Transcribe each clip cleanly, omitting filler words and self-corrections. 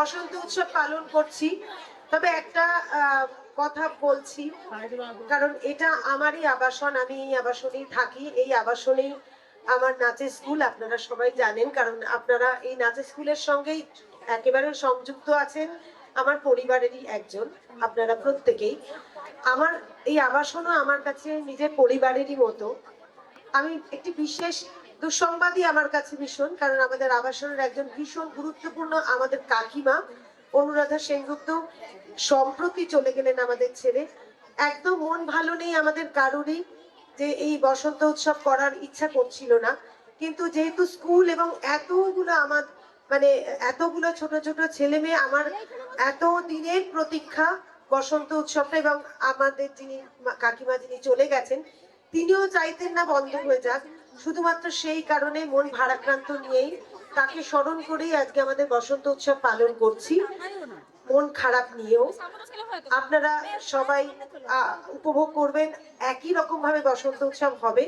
বসন্ত উৎসব পালন করছি, তবে একটা কথা বলছি, কারণ এটা আমারই আবাসন, আমি এই আবাসনেই থাকি, এই আবাসনেই আমার নাচের স্কুল, আপনারা সবাই জানেন, কারণ আপনারা এই নাচের স্কুলের সঙ্গেই একেবারে সংযুক্ত আছেন, আমার পরিবারেরই একজন আপনারা প্রত্যেকেই। আমার এই আবাসনও আমার কাছে নিজের পরিবারেরই মতো। আমি একটি বিশেষ দুঃসংবাদই আমার কাছে ভীষণ, কারণ আমাদের আবাসনের একজন ভীষণ গুরুত্বপূর্ণ আমাদের কাকিমা অনুরাধা সেনগুপ্ত সম্প্রতি চলে গেলেন আমাদের ছেড়ে। একদম মন ভালো নেই আমাদের কারোরই, যে এই বসন্ত উৎসব করার ইচ্ছা করছিল না, কিন্তু যেহেতু স্কুল এবং এতগুলো আমার মানে এতগুলো ছোট ছোট ছেলে মেয়ে, আমার এত দিনের প্রতীক্ষা বসন্ত উৎসবটা, এবং আমাদের যিনি কাকিমা যিনি চলে গেছেন তিনিও চাইতেন না বন্ধ হয়ে যাক, শুধুমাত্র সেই কারণে মন ভারাক্রান্ত নিয়েই তাকে স্মরণ করেই আজকে আমাদের বসন্ত উৎসব পালন করছি, মন খারাপ নিয়েও। আপনারা সবাই উপভোগ করবেন, একই রকম ভাবে বসন্ত উৎসব হবে।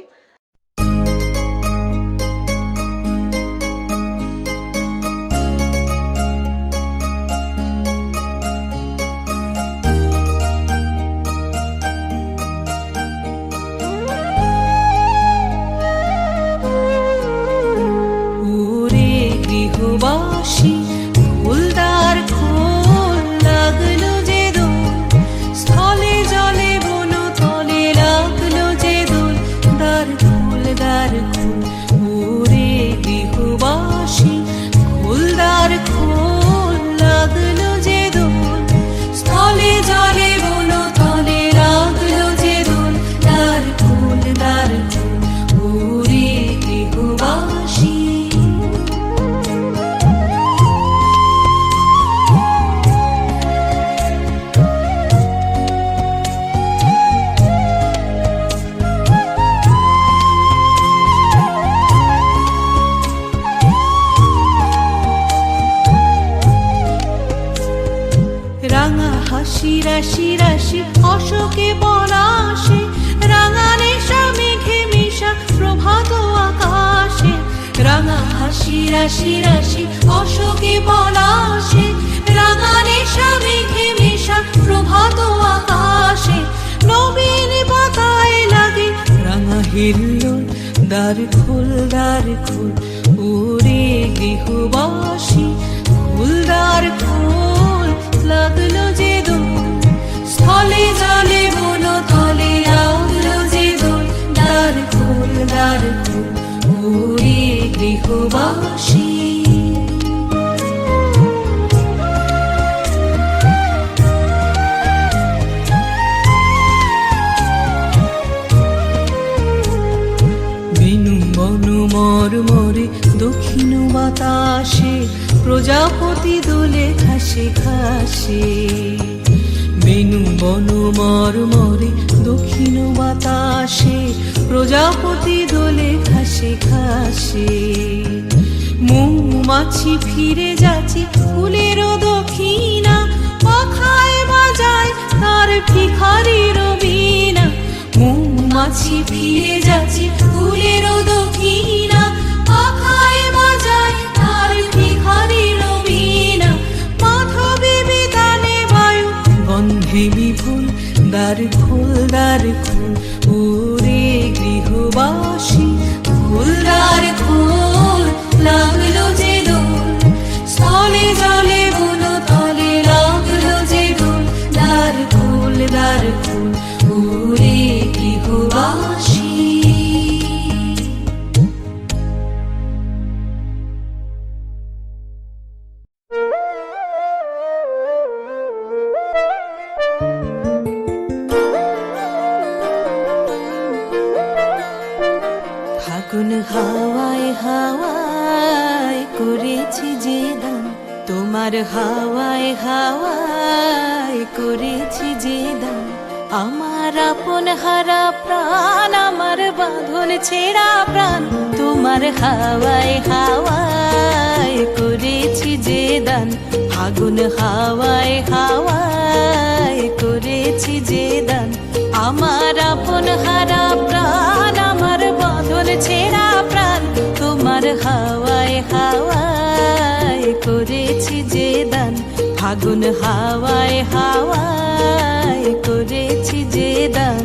রাশি রাশি অশোকে পলাশে, রাঙা নেশা মেঘে মিশা প্রভাত আকাশে। রাঙা হাসি রাশি রাশি অশোকে পলাশে, রাঙা নেশা মেঘে মিশা প্রভাত আকাশে। নবীন পাতায় লাগে রাঙা হিল্লোল, দ্বার খোল ওরে গৃহবাসী, খোল দ্বার খোল, লাগলো যে দোল, স্থলে জলে বন তলে লাগলো যে দোল। দ্বার খোল ওরে গৃহবাসী। বেনু বনু মরমরে দক্ষিণ বাতাসে, প্রজাপতি দোলে ঘাসে ঘাসে। বেনু বনু মরমরে দক্ষিণ বাতাসে, প্রজাপতি দোলে ঘাসে ঘাসে। মৌমাছি ফিরে যাচ্ছে ফুলেরও দক্ষিণা, পাখায় বাজায় তার ভিখারির বীণা। মৌমাছি ফিরে যাচ্ছে ফুলেরও দক্ষিণা, পাখায় বাজায় তার ভিখারির বীণা। মাধবী বিতানে বায়ু গন্ধে বিপুল, দ্বার খোল ওরে গৃহবাসী, খোল দ্বার খোল, লাগলো যে দোল, স্থলে জলে বন তলে লাগলো যে দোল। দ্বার খোল ওরে গৃহবাসী। ফাগুন হাওয়ায় হাওয়ায় করেছি যে দান, তোমার হাওয়ায় হাওয়ায় করেছি যে দান। আমার আপন হারা প্রাণ, আমার বাঁধন ছেঁড়া প্রাণ, তোমার হাওয়ায় হাওয়ায় করেছি যে দান। ফাগুন হাওয়ায় হাওয়ায় করেছি যে দান। আমার আপন হারা প্রাণ, আমার বাঁধন ছেঁড়া প্রাণ, তোমার হাওয়ায় হাওয়ায় করেছি যে দান ফাগুন হাওয়ায় হাওয়ায় করেছি যে দান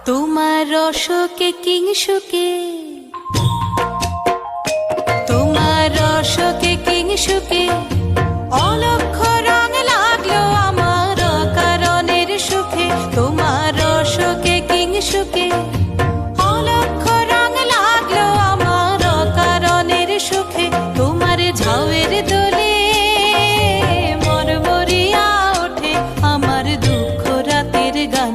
তোমার রসকে কিংসুকে তোমার রসকে কিংসুকে অলক্ষ রং লাগলো আমার কারণের সুখে তোমার রসকে কিংসুকে অলক্ষ রং লাগলো আমার কারণের সুখে তোমার ঝাউয়ের দোলে মরমরিয়া ওঠে আমার দুঃখ রাতের গান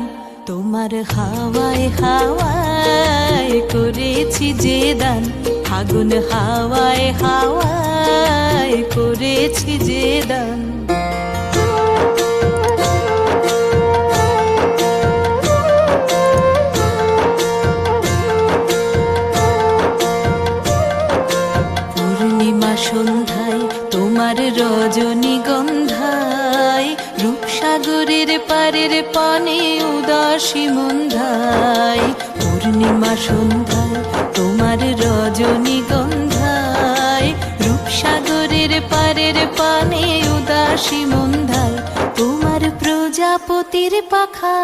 তোমার হাওয়ায় হাওয়ায় করেছি যে দান ফাগুন হাওয়ায় হাওয়ায় করেছি যে দান পূর্ণিমা সন্ধ্যায় তোমার রজনীগন্ধায় রূপসাগরের পারের পানে উদাসী মন্ধায় পূর্ণিমা সন্ধ্যায় তোমার রজনীগন্ধায় রূপসাগরের পারের পানে উদাসী মন্ধায় তোমার প্রজাপতির পাখা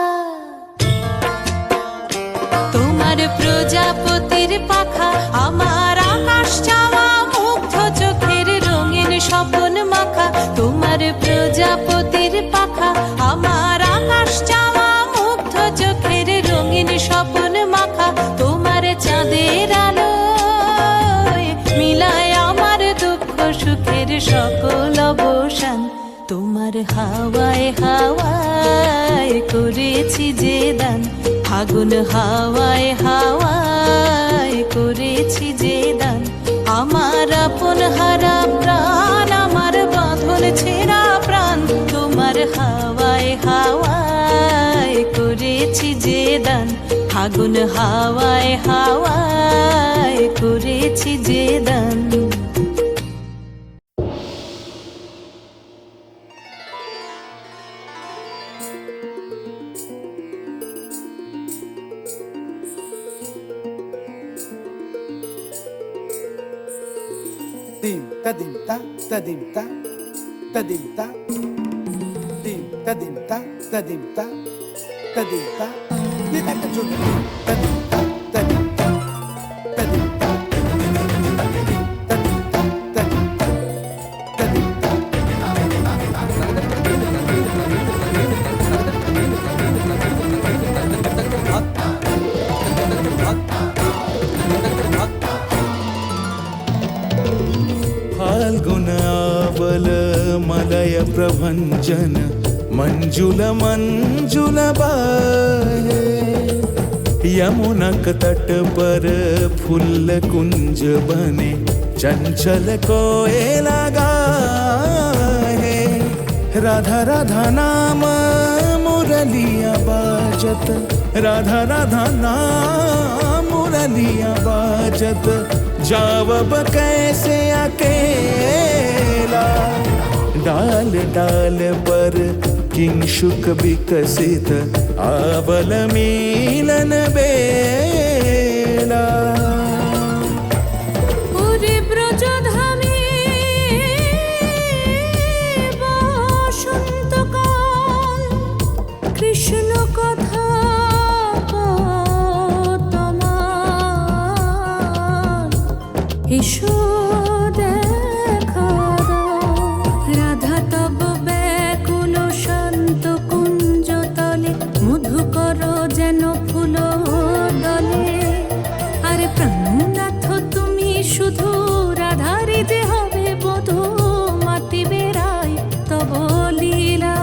তোমার প্রজাপতির পাখা আমার আকাশ চাওয়া মুগ্ধ চোখের রঙিন স্বপন মাখা তোমার প্রজাপতির পাখা আমার আকাশ চাওয়া মুগ্ধ চোখের রঙিন স্বপন মাখা তোমার চাঁদের আলোয় মিলায় আমার দুঃখ সুখের সকল অবসান তোমার হাওয়ায় হাওয়ায় করেছি যে দান ফাগুন হাওয়ায় হাওয়ায় করেছি যে দান আমার আপন হারা প্রাণ আমার বাঁধন ছেঁড়া প্রাণ তোমার হাওয়ায় হাওয়ায় করেছি যে দান ফাগুন হাওয়ায় হাওয়ায় করেছি যে দান Dim ta dim ta ta dim ta ta dim ta dim ta dim ta ta dim ta ta dim ta ni ta ta jun ta dim ta ta dim ta ta dim ta ta dim ta ta dim ta ta dim ta फाल्गुनावल मलय प्रभंजन मंजुल मंजुल बाहे यमुनक तट पर फूल कुंज बने चंचल कोयला गाहे राधा राधा नाम मुरलिया बाजत राधा राधा नाम मुरलिया बाजत जावब कैसे अकेला डाल डाल पर किंशुक विकसित आवल मिलन बेला ওরে ব্রজধামে বসন্তকাল কৃষ্ণ কথা তোমার এসো দেখা দাও রাধা তব ব্যাকুল শান্ত কুঞ্জ তলে মধুকর যেন ফুল দলে আর প্রাণনাথ তুমি শুধু রাধারে যে হবে বধূ মাতি বেড়াই তব লীলা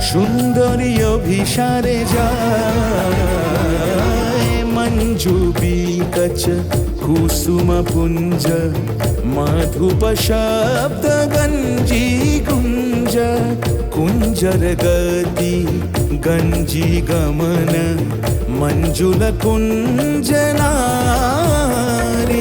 সুন্দরী অভিসারে যায় মঞ্জু বিকচ কুসুম পুঞ্জ মাধুপ শব্দ গঞ্জি কুঞ্জ কুঞ্জর গতি গঞ্জি গমন मंजुल कुंज नारी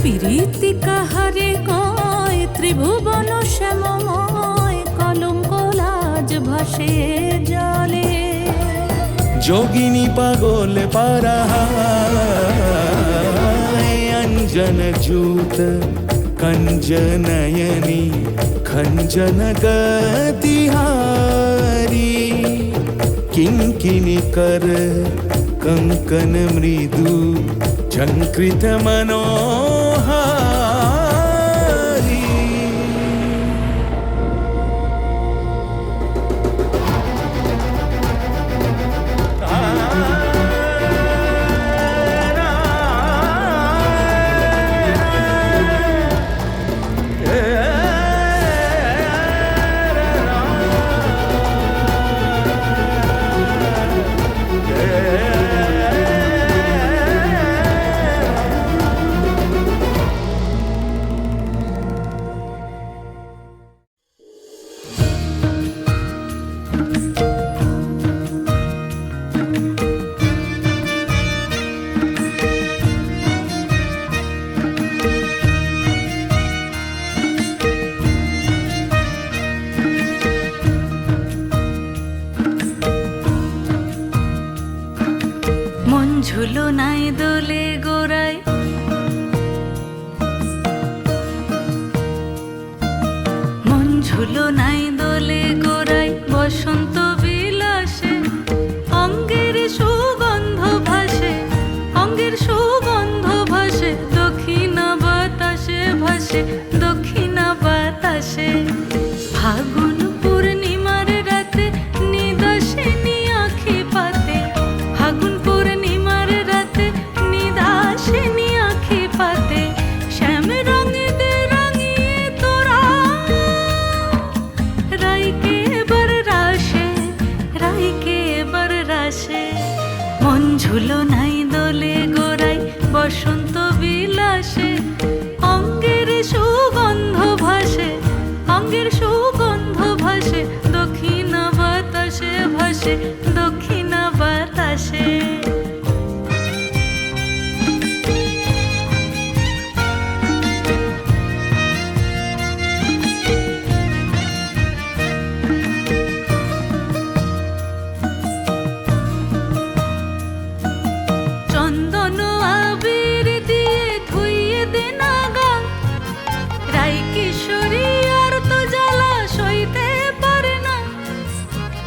প্রীতি কাহারে কয় ত্রিভুবন শ্যামময় কলঙ্ক লাজ ভাসে জলে যোগিনী পাগল পারা अंजन जूत कंज नयनी खंजन गतिहारी किंकिनी कर कंकन मृदु झंकृत मनोहारी মন ঝুলো নাই দোলে গোড়ায় মন ঝুলো নাই দোলে গোড়ায় বসন্ত বিলাসে অঙ্গের সুগন্ধ ভাসে অঙ্গের সুগন্ধ ভাসে দক্ষিণা বাতাসে ভাসে দক্ষিণা বাতাসে ফাগুন পূর্ণিমার রাতে নিদাসিনী আঁখি পাতে ফাগুন পূর্ণিমার রাতে নিদাসিনী আঁখি পাতে শ্যাম রঙে দে রাঙিয়ে তোরা রাইকে এবার রাশে রাইকে এবার রাশে মন ঝুলো নাই দোলে গোড়ায় বসন্ত বিলাসে অঙ্গের সুগন্ধ ভাসে অঙ্গের সুগন্ধ ভাসে দক্ষিণা বাতাসে ভাসে দক্ষিণা বাতাসে চন্দন আবির দিয়ে ধুইয়ে দে না গা রাই কিশোরী আর তো জ্বালা সইতে পারে না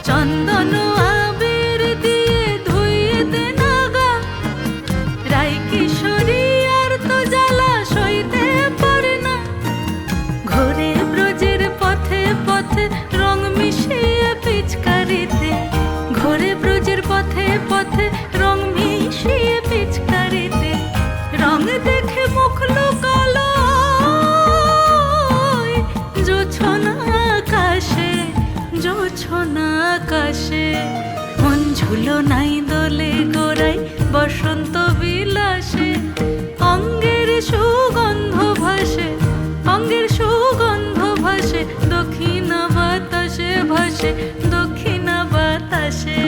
চন্দন আবির দিয়ে ধুইয়ে দে না গা রাই কিশোরী আর তো জ্বালা সইতে পারে না ঘোরে ব্রজের পথে পথে রং মিশিয়ে পিচকারিতে ঘোরে ব্রজের পথে পথে রং মিশিয়ে পিচকারিতে রং দেখে মুখ লুকালো জোছনা আকাশে জোছনা আকাশে মন ঝুলো নাই দোলে গোড়ায় বসন্ত বিলাসে অঙ্গের সুগন্ধ ভাসে অঙ্গের সুগন্ধ ভাসে দক্ষিণা বাতাসে ভাসে দক্ষিণা বাতাসে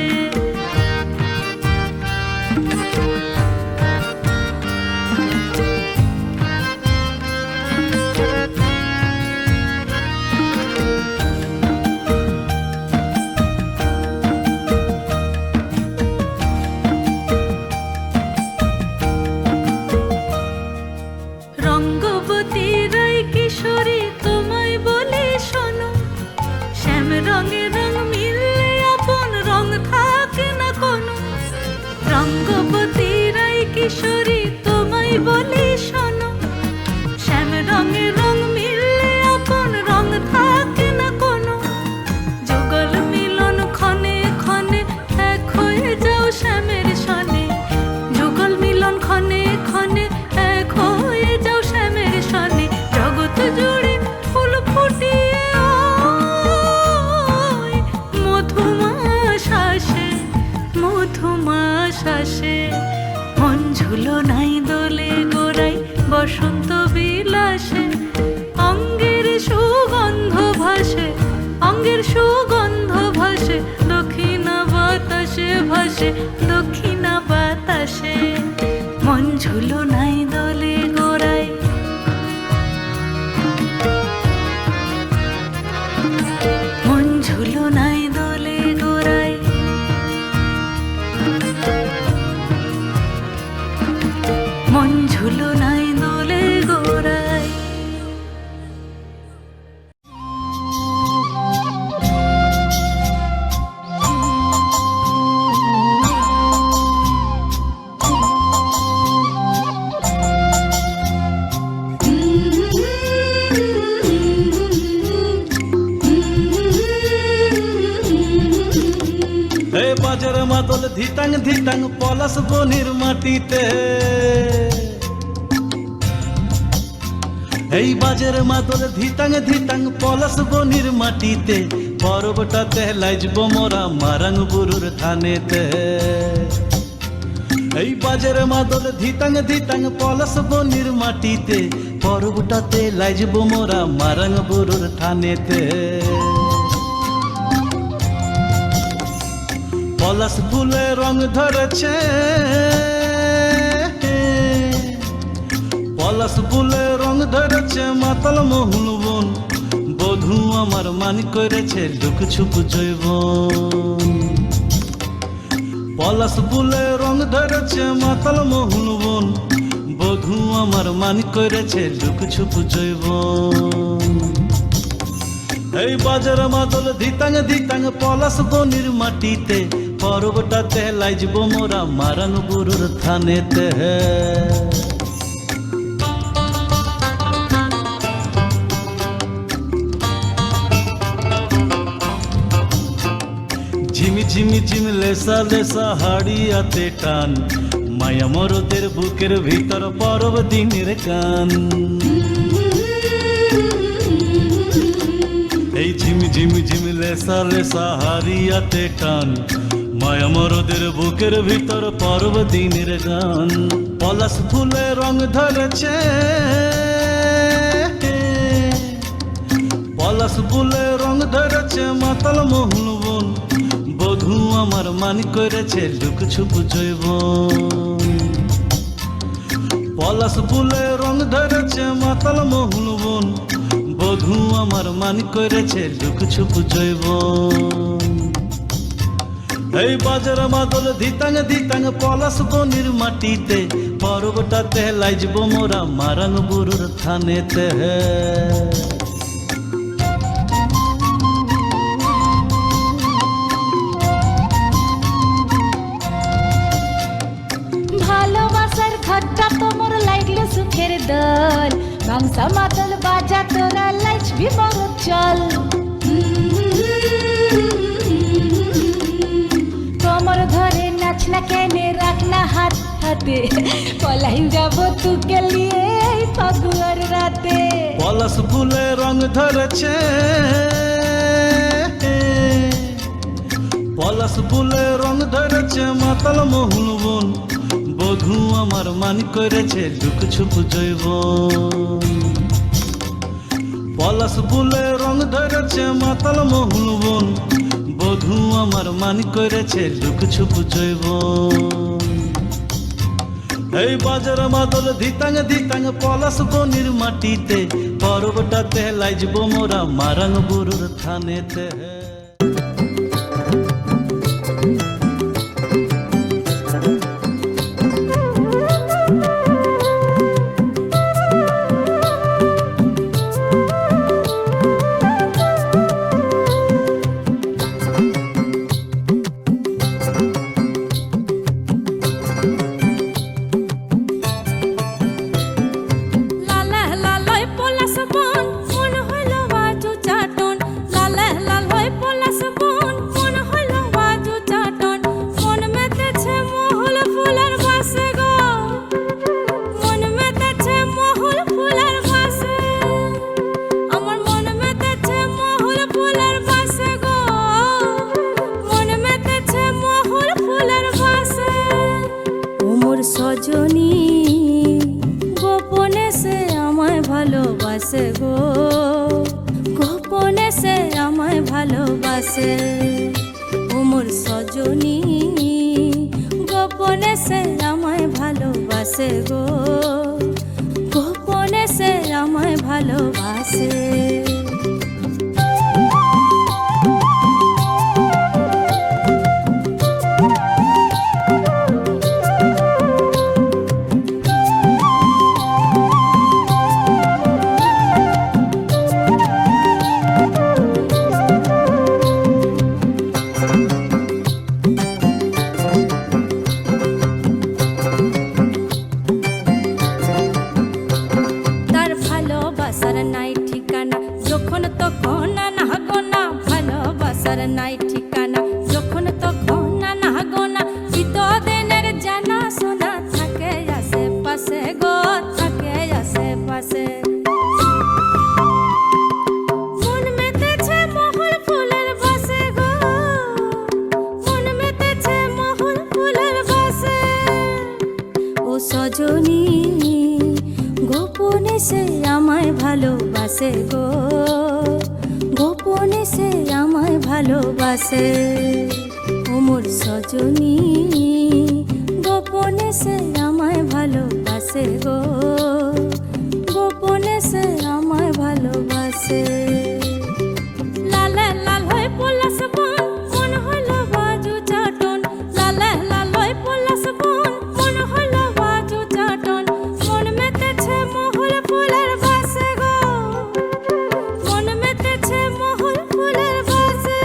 রঙ্গবতী রাই কিশোরী তোমায় বলে শোনো শ্যাম রঙে রং মিললে আপন রং থাকে না কোনো রঙ্গবতী রাই কিশোরী তোমায় বলে শোনো শ্যাম রঙে রং মিললে আপন রং থাকে না কোনো যুগল মিলন ক্ষণে ক্ষণে এক হয়ে যাও শ্যামের সনে যুগল মিলন ক্ষণে ক্ষণে এক হয়ে যাও শ্যামের সনে জগৎ জুড়ে বাজার মাদল ধিতাং ধিতাং পলাশ বনির মাটিতে, এই বাজার মাদল ধিতাং ধিতাং পলাশ বনির মাটিতে, পর্বটাতে লাইজব মোরা মারাং বুরুর থানেতে। এই বাজার মাদল ধিতাং ধিতাং পলাশ বনির মাটিতে, পর্বটাতে লাইজব মোরা মারাং বুরুর থানেতে। পলাশ ফুলে রং ধরেছে, পলাশ ফুলে রং ধরেছে মাতাল মোহন বন, বধূ আমার মান করেছে লুক ছুপ জৈবন। পলাশ ফুলে রং ধরেছে মাতাল মোহন বন, বধূ আমার মান করেছে লুক ছুপ জৈবন। এই বাজার মাদল ধিতাং ধিতাং পলাশ বনির মাটিতে, পর্বটাতে লাইজব মোরা মারাং বুরুর থানেতে। ঝিমি ঝিমি ঝিম লেসা লেসা হাড়িয়াতে টান, মায়া মরদের বুকের ভিতর পরব দিনের গান। এই ঝিমি ঝিমি ঝিম লেসা লেসা হাড়িয়াতে টান, মায়া মরদের বুকের ভিতর পরব দিনের গান। পলাশ ফুলে রং ধরেছে, পলাশ ফুলে রং ধরেছে মাতাল মোহন বন, বধূ আমার মান করেছে লুক ছুপ জৈবন। পলাশ ফুলে রং ধরেছে মাতাল মোহন বন, বধূ আমার মান করেছে লুক ছুপ জৈবন। এই বাজার মাদল ধিতাং ধিতাং পলাশ বনির মাটিতে, পর্বটাতে লাইজব মোরা মারাং বুরুর থানেতে। ভালোবাসার ঘরটা তোমার লাগলে সুখের দল, ভাংসা মাদল বাজা তোরা লাইচবি বড় চল। তোমার ধরে নাচ না কেনে রাখ না হাত হাতে, পলাই যাব তুকে লিয়ে এই ফাগুয়ার রাতে। পলাশ ফুলে রং ধরেছে, পলাশ ফুলে রং ধরেছে মাতাল মোহন বন, বধূ আমার মান করেছে লুক ছুপ জৈবন। পলাশ ফুলে রং ধরেছে মাতাল মোহন বন, বধূ আমার মান করেছে লুক ছুপ জৈবন। এই বাজার মাদল ধিতাং ধিতাং পলাশ বনির মাটিতে, পর্বটাতে লাইজব মোরা মারাং বুরুর থানেতে। সজনী গোপনে সে আমায় ভালোবাসে গো, গোপনে সে আমায় ভালোবাসে। ও মোর সজনী গোপনে সে আমায় ভালোবাসে গো, গোপনে সে আমায় ভালোবাসে। নাই ঠিকানা, যখন তখন না গোপনে সে আমায় ভালোবাসে গো, গোপনে সে আমায় ভালোবাসে। ও মোর সজনী গোপনে সে আমায় ভালোবাসে গো, গোপনে সে আমায় ভালোবাসে। লালে লাল হয়ে পলাশ বন, মন হলো বাজু চাটন। লালে লাল হয়ে পলাশ বন, মন হলো বাজু চাটন। মন মেতেছে মহুল ফুলের বাসে গো, মন মেতেছে মহুল ফুলের বাসে।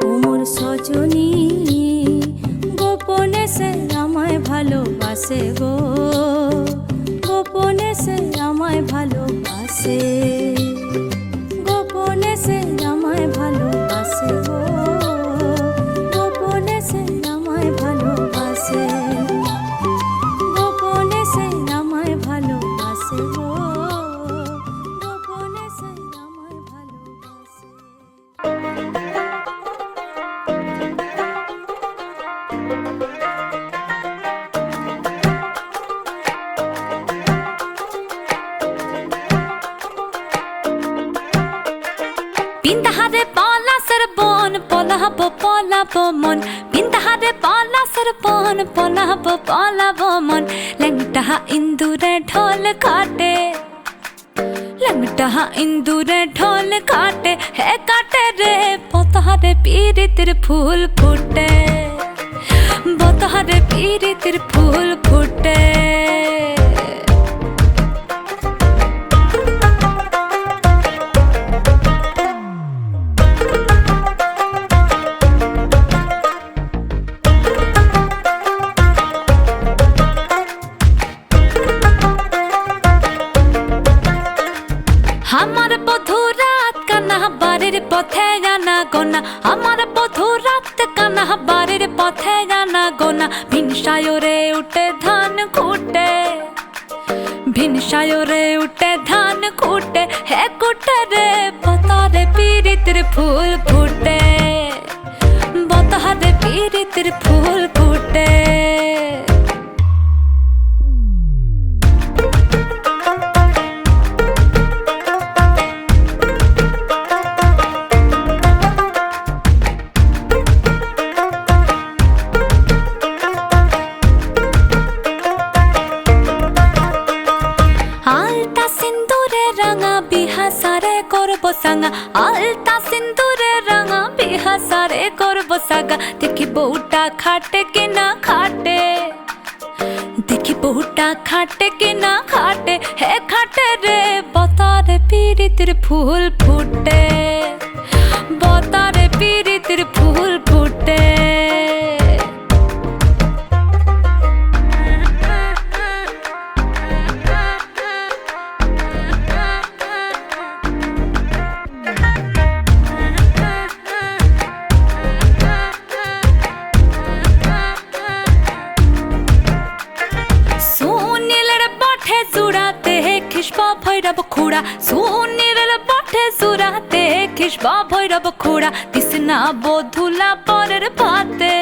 ও মোর সজনী গোপনে সে আমায় ভালোবাসে গো, গোপনে সে আমায় ভালোবাসে, গোপনে সে আমায় ভালোবাসে গো, গোপনে সে আমায় ভালোবাসে, গোপনে সে আমায় ভালোবাসে গো, গোপনে সে আমায় ভালোবাসে। বিন্দাহারে পলাশের বন, পলাবো পলাবো মন। বিন্দাহারে পলাশের বন, পলাবো পলাবো মন। ল্যাংটা ইন্দুরে ঢোল কাটে, ল্যাংটা ইন্দুরে ঢোল কাটে, হে কাটে রে পতহারে পীরিতির ফুল ফুটে, বতহারে পীরিতির ফুল ফুটে। আমার বধূ রাত কানা বাড়ির পথে জানা গোনা, আমার বধূ রাত কানা বাড়ির পথে জানা গোনা। ভিনসায়রে উঠে ধান কুটে, ভিনসায়রে উঠে ধান কুটে, হে কুটে রে বতারে পীরিতির ফুল ফুটে, বতারে পীরিতির ফুল ফুটে। আলতা সিন্দুরে রাঙা বিহাসারে করব সাঙ্গা, আলতা সিন্দুরে রাঙা বিহাসারে করব সাগা। দেখি বউটা খাটে কিনা খাটে, দেখি বউটা খাটে কিনা খাটে, হে খাটে রে বতারে পীরিতির ফুল ফুটে, বতারে পীরিতির ফুল ফুটে। ভৈরব খুড়া, সুনীলের বটে জুড়াতে খিসবা ভৈরব খুড়া। দিসনা বধুলা পরের ভাতে,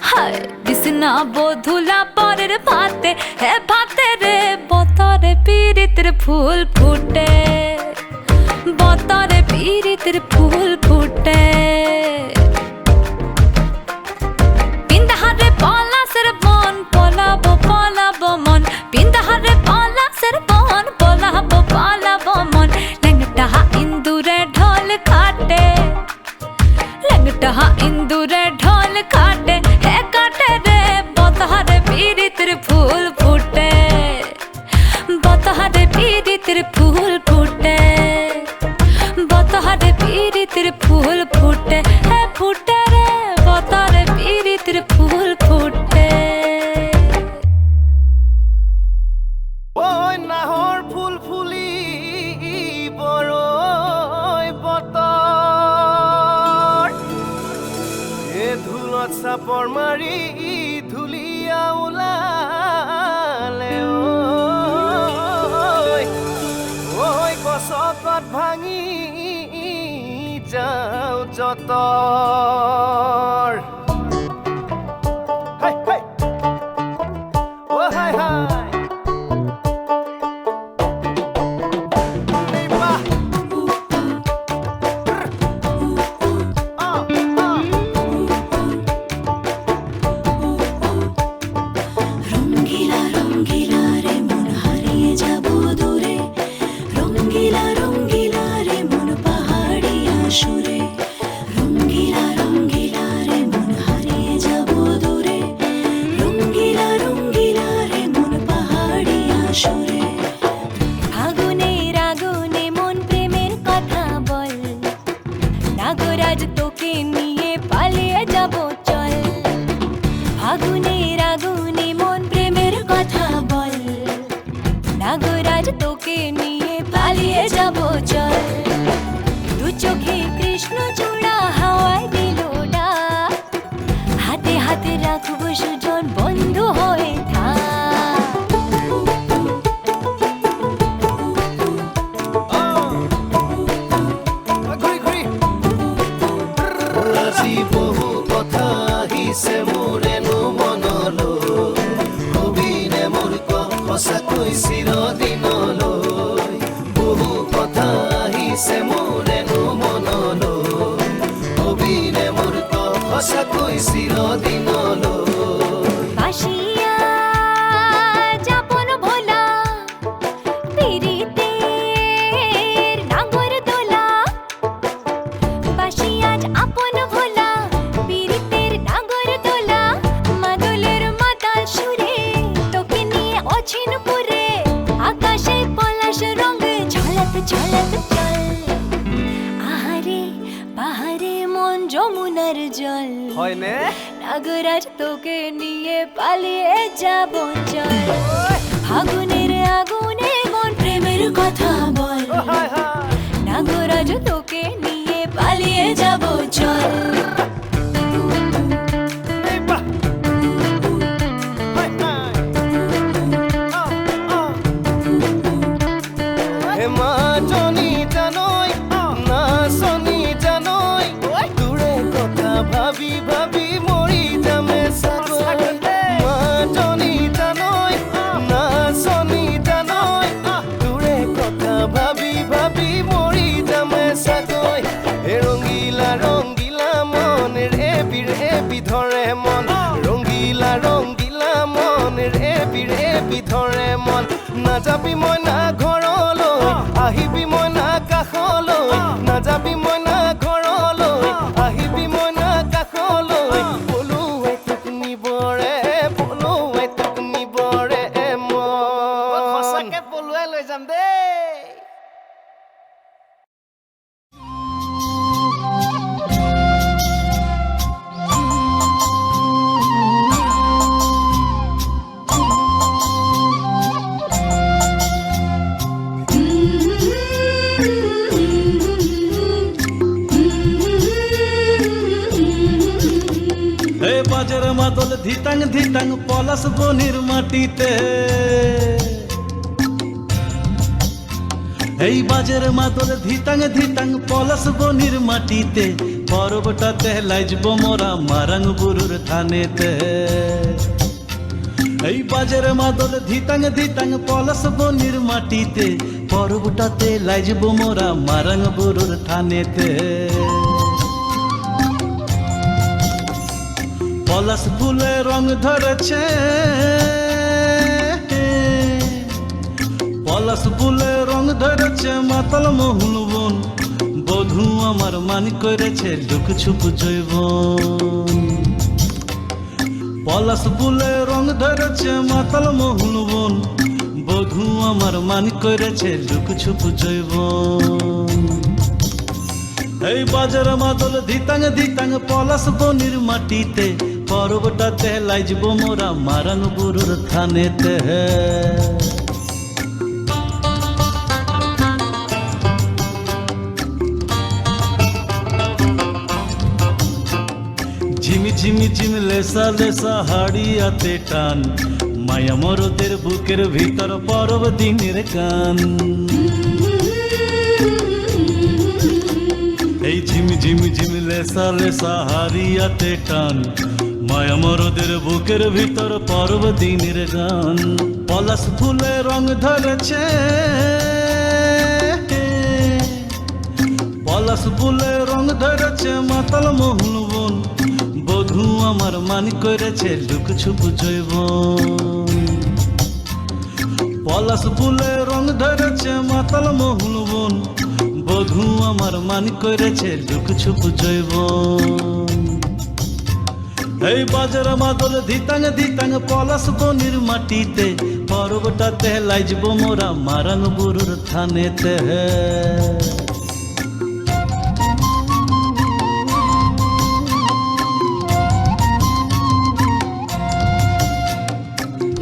হায় দিসনা বধুলা পরের ভাতে, হে ভাতে রে বতরে পীরিতির ফুল ফুটে, বতরে পীরিতির ফুল ফুটে। বিন্দাহারে পলাশের বন, পলাবো পলাবো মন। বিন্দাহারে পলাশের বন, পলাবো পলাবো মন। ল্যাংটা ইন্দুরে ঢোল কাটে, ল্যাংটা ইন্দুরে ঢোল কাটে, হে কাটে রে বতহারে পীরিতির ফুল ফুটে, বতহারে পীরিতির ফুল ফুটে, বতহারে পীরিতির ফুল ফুটে, হে ফুটে রে বতহারে পীরিতির ফুল ফুটে। ওই নাহৰ ফুল ফুলি বৰৈ বতৰ, এ ধুলত চাপৰ মাৰি ধুলীয়া ওলালে, ঐ গছকত ভাঙি যাওঁ যতৰ। হাই হাই, অ হাই হাই, আজ তোকে নিয়ে পালিয়ে যাব চল দু চোখে কৃষ্ণ চূড়া হাওয়ায় দিল ডাক হাতে হাতে রাখবো সুজন বন্ধু হয়ে থাক ঘূৰি ঘূৰি আজি বহু কথা আহিছে মোৰেনো মনলৈ কবিনে মোৰ সঁচাকৈ চিৰদিনলৈ বহু কথা আহিছে মোৰেনো মনলৈ কবিনে মোৰ সঁচাকৈ চিৰদিনলৈ বাসিয়া যাপন ভোলা পিরিতের ডাঙ্গর দোলা বাসিয়া আপন ভোলা পিরিতের ডাঙ্গর দোলা মাদলের মাতাল সুরে তোকে নিয়ে অছিন পুরে আকাশে পলাশ রঙ ঝলক ঝলক চল আহারে পাহাড়ে মন যমুনার জল হয়নে নাগরাজ তোকে নিয়ে পালিয়ে যাব চল ফাগুনের আগুনে মন প্রেমের কথা বল হায় হায় নাগরাজ তোকে নিয়ে পালিয়ে যাব চল এই বাহ হায় হায় হে মা জনি জানই না শনি জানই দূরে কথা ভাবি ভাবি মৰি যামে চাগৈ মা জনি জানই না শনি জানই দূৰে কথা ভাবি ভাবি মৰি যামে চাগৈ হে ৰঙিলা ৰঙিলা মন ৰেবি ৰেবি ধৰে মন ৰঙিলা ৰঙিলা মন ৰেবি ৰেবি ধৰে মন নাযাবি মই না ঘৰলৈ আহিবি মই না কাষলৈ নাযাবি মই না ঘৰলৈ আহিবি মই না কাষলৈ পলুৱাই তোক নিবৰে পলুৱাই তোক নিবৰে মন সঁচাকে পলুৱাই লৈ যাম দেই এই বাজের মাদল ধিতাং ধিতাং পলাশ বনির মাটিতে এই বাজের মাদল ধিতাং ধিতাং পলাশ বনির মাটিতে পর্বটাতে লাইজব মোরা মারাং বুরুর থানেতে এই বাজের মাদল ধিতাং ধিতাং পলাশ বনির মাটিতে পর্বটাতে লাইজব মোরা মারাং বুরুর থানেতে পলাশ ফুলে রং ধরেছে পলাশ ফুলে রং ধরেছে মাতাল মহুল বন বধূ আমার মান করেছে লুক ছুপ জৈবন পলাশ ফুলে রং ধরেছে মাতাল মহুল বন বধূ আমার মান করেছে লুক ছুপ জৈবন এই বাজার মাদল ধিতাং ধিতাং পলাশ বনির মাটিতে পর্বটাতে লাইজব মোরা মারাং বুরুর থানেতে ঝিমি ঝিমি ঝিম লেসা লেসা হাড়িয়াতে টান মায়া মরদের বুকের ভিতর পরব দিনের গান এই ঝিমি ঝিমি ঝিম লেসা লেসা হারিয়াতে টান মায়া মরদের বুকের ভিতর পরব দিনের গান পলাশ ফুলে রং ধরেছে পলাশ ফুলে রং ধরেছে মাতাল মহুল বন বধূ আমার মান করেছে লুক ছুপ জৈবন পলাশ ফুলে রং ধরেছে মাতাল মহুল বন বধূ আমার মান করেছে লুক ছুপ জৈবন এই বাজার মাদল ধিতাং ধিতাং পলাশ বনির মাটিতে পর্বটাতে লাইজব মোরা মারাং বুরুর থানেতে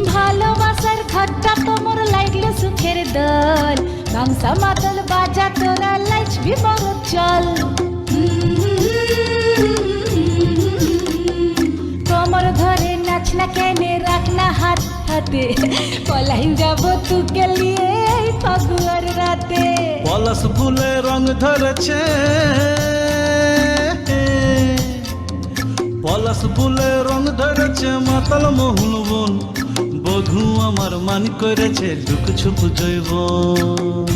ভালোবাসার ঘরটা তোমার লাগলো সুখের দল সাংসা মাদল বাজা তোরা লাইচবি বড় চল কোমর ধরে নাচ না কেনে রাখ না হাত হাতে পলাইন যাব তুকে লিয়ে এই ফাগুয়ার রাতে পলাশ ফুলে রং ধরেছে পলাশ ফুলে রং ধরেছে মাতাল মহুল বন বধূ আমার মান করেছে লুক ছুপ জৈবন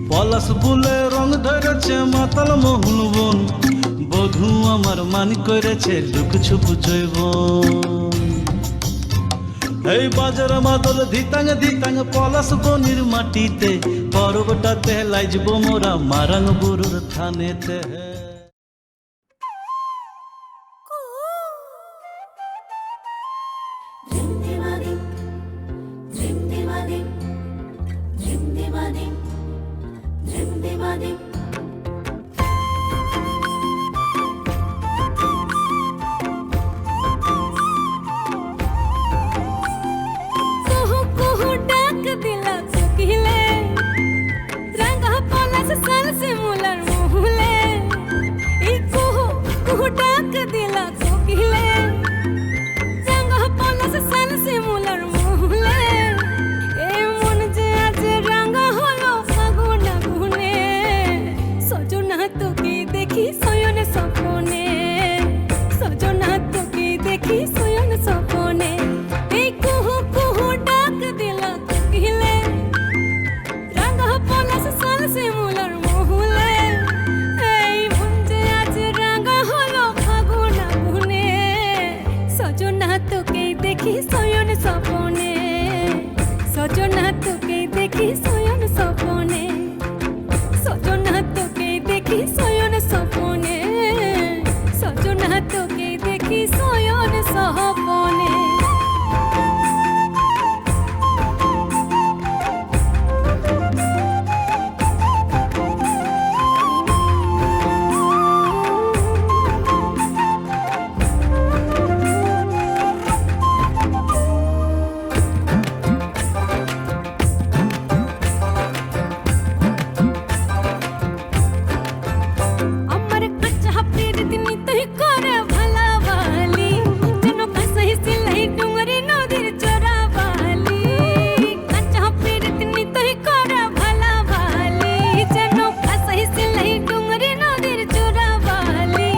পলাশ ফুলে রং ধরেছে মাতাল মহুল বন বধূ আমার মান করেছে লুক ছুপ জৈবন এই বাজার মাদল ধিতাং ধিতাং পলাশ বনির মাটিতে পর্বটাতে লাইজব মোরা মারাং বুরুর থানেতে কুহু কুহু ডাক দিলা কোকিলে রঙা পলাশ সাল সে মুলার মুহলে এই কুহু কুহু ডাক দিলা কোকিলে রঙা পলাশ সাল সে মুলার মুহলে এ মন যে আজ রঙা হলো ফাগুন আগুনে সজনা তোকে দেখি শয়ন স্বপ্নে সজনা তোকে দেখি শয়ন স্বপ্নে এই কুহু কুহু ডাক দিলা কোকিলে রঙা পলাশ সাল সে মুলার মুহলে এই মন যে আজ রঙা হলো ফাগুন আগুনে সজনা তোকে দেখি শয়ন স্বপ্নে সজনা তোকে দেখি শয়ন স্বপ্নে সজনা তোকে দেখি শয়ন স্বপ্নে সজনা তোকে দেখি শয়ন স্বপ্নে আমার কাঁচা হাফের দিন তুই করে ভালা বালি যেন কাঁসাই সিলাই ডুঙরি নদীর চোরা বালি কাঁচা হাফের দিন তুই করে ভালা বালি যেন কাঁসাই সিলাই ডুঙরি নদীর চোরা বালি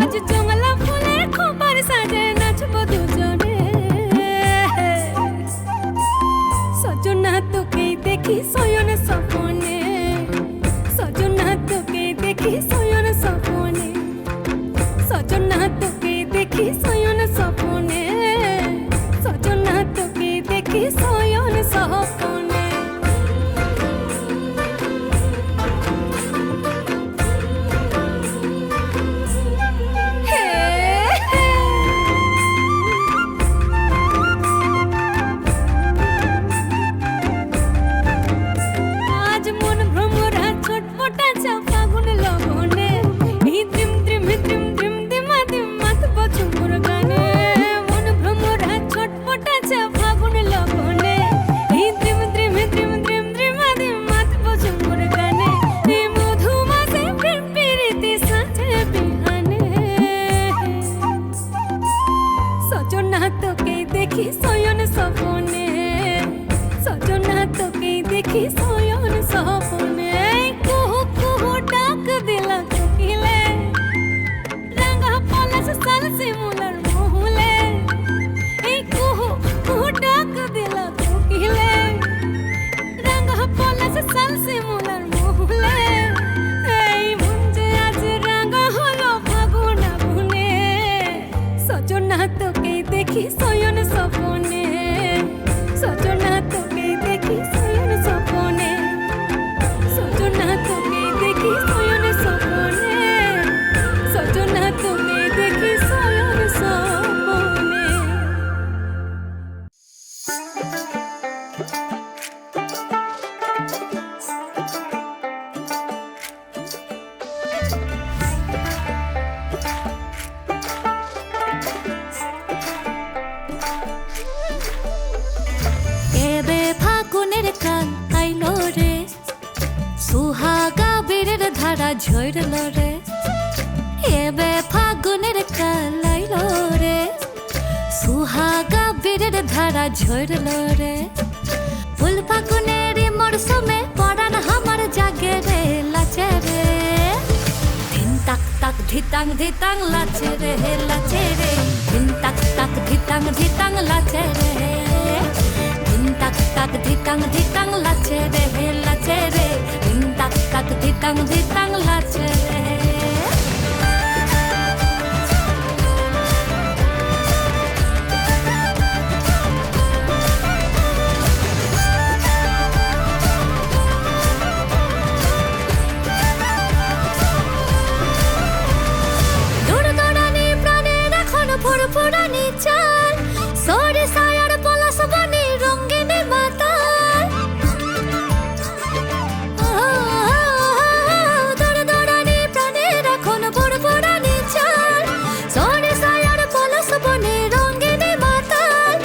আজ জঙ্গলা ফুলের খবর সাজে নাচবো দুজনে সজনা তোকে দেখি শয়ন স্বপ্নে সজনা তোকে দেখি শয়ন স্বপ্নে সজনা তোকে দেখি শয়ন স্বপ্নে সজনা তোকে দেখি শয়ন স্বপ্নে হে হে আজ মন ভ্রমরা ছটপটা চা ফাগুন লগনে এই দ্রিম দ্রিম দ্রিম দ্রিম দিমা দিম মাত বচুর গানে মন ভ্রমরা ছটপটা চা ফাগুন লগনে এই দ্রিম দ্রিম দ্রিম দ্রিম দ্রিমা দিম মাত বচুর গানে এই মধু মাসে প্রেম প্রীতি সাথে বিহানে সজনা তোকে দেখি শয়ন স্বপ্নে সজনা তোকে দেখি শয়ন স্বপ্নে কুহু কুহু ডাক দিলা কোকিলে রঙা পলাশ সাল সে মুলার মুহলে এই কুহু কুহু ডাক দিলা কোকিলে রঙা পলাশ সাল সে মুলার মুহলে এই মন যে আজ রঙা হলো ফাগুন আগুনে সজনা তোকে দেখি শয়ন স্বপ্নে সজনা তোকে দেখি শয়ন স্বপ্নে সজনা তোকে দেখি শয়ন স্বপ্নে সজনা তোকে দেখি শয়ন স্বপ্নে ধারা ঝরল রে এবে ফাগুনের কালাইল রে সুহাগা বীরের ধারা ঝরল রে ফুল ফাগুনের মরশুমে পরাণ আমার জাগে রে লাচে রে ধিন তাক তাক ধিতাং ধিতাং লাচে রে লাচে রে ধিন তাক তাক ধিতাং ধিতাং লাচে রে ধিন তাক তাক ধিতাং ধিতাং লাচে রে লাচে রে ধিন তাক তাক ধিতাং ধিতাং লাচে রে ফুরফুরানি চাল সরে সায়ার পলাশ বনে রঙিনী মাতাল দৌড়ানি প্রাণের এখন ফুরফুরানি চাল সরে সায়ার পলাশ বনে রঙিনী মাতাল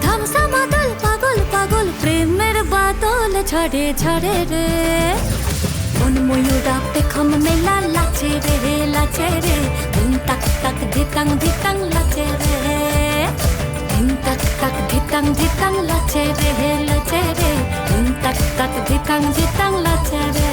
ধামসা মাতাল পাগল পাগল প্রেমের বাদল ঝড়ে ঝড়ে রে কোন ময়ূরা পেখম মেলা লাচে রে লাচে রে ধিন তাক তাক ধিতাং ধিতাং লাচে রে ধিন তাক তাক ধিতাং ধিতাং লাচে রে লাচে রে ধিন তাক তাক ধিতাং ধিতাং লাচে রে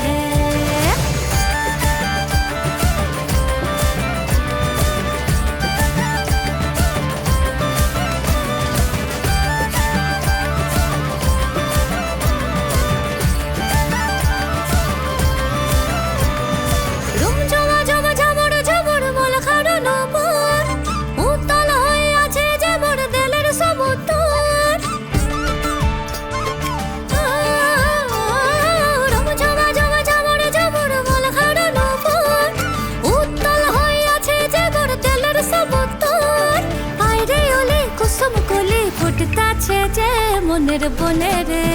মনের বনে রে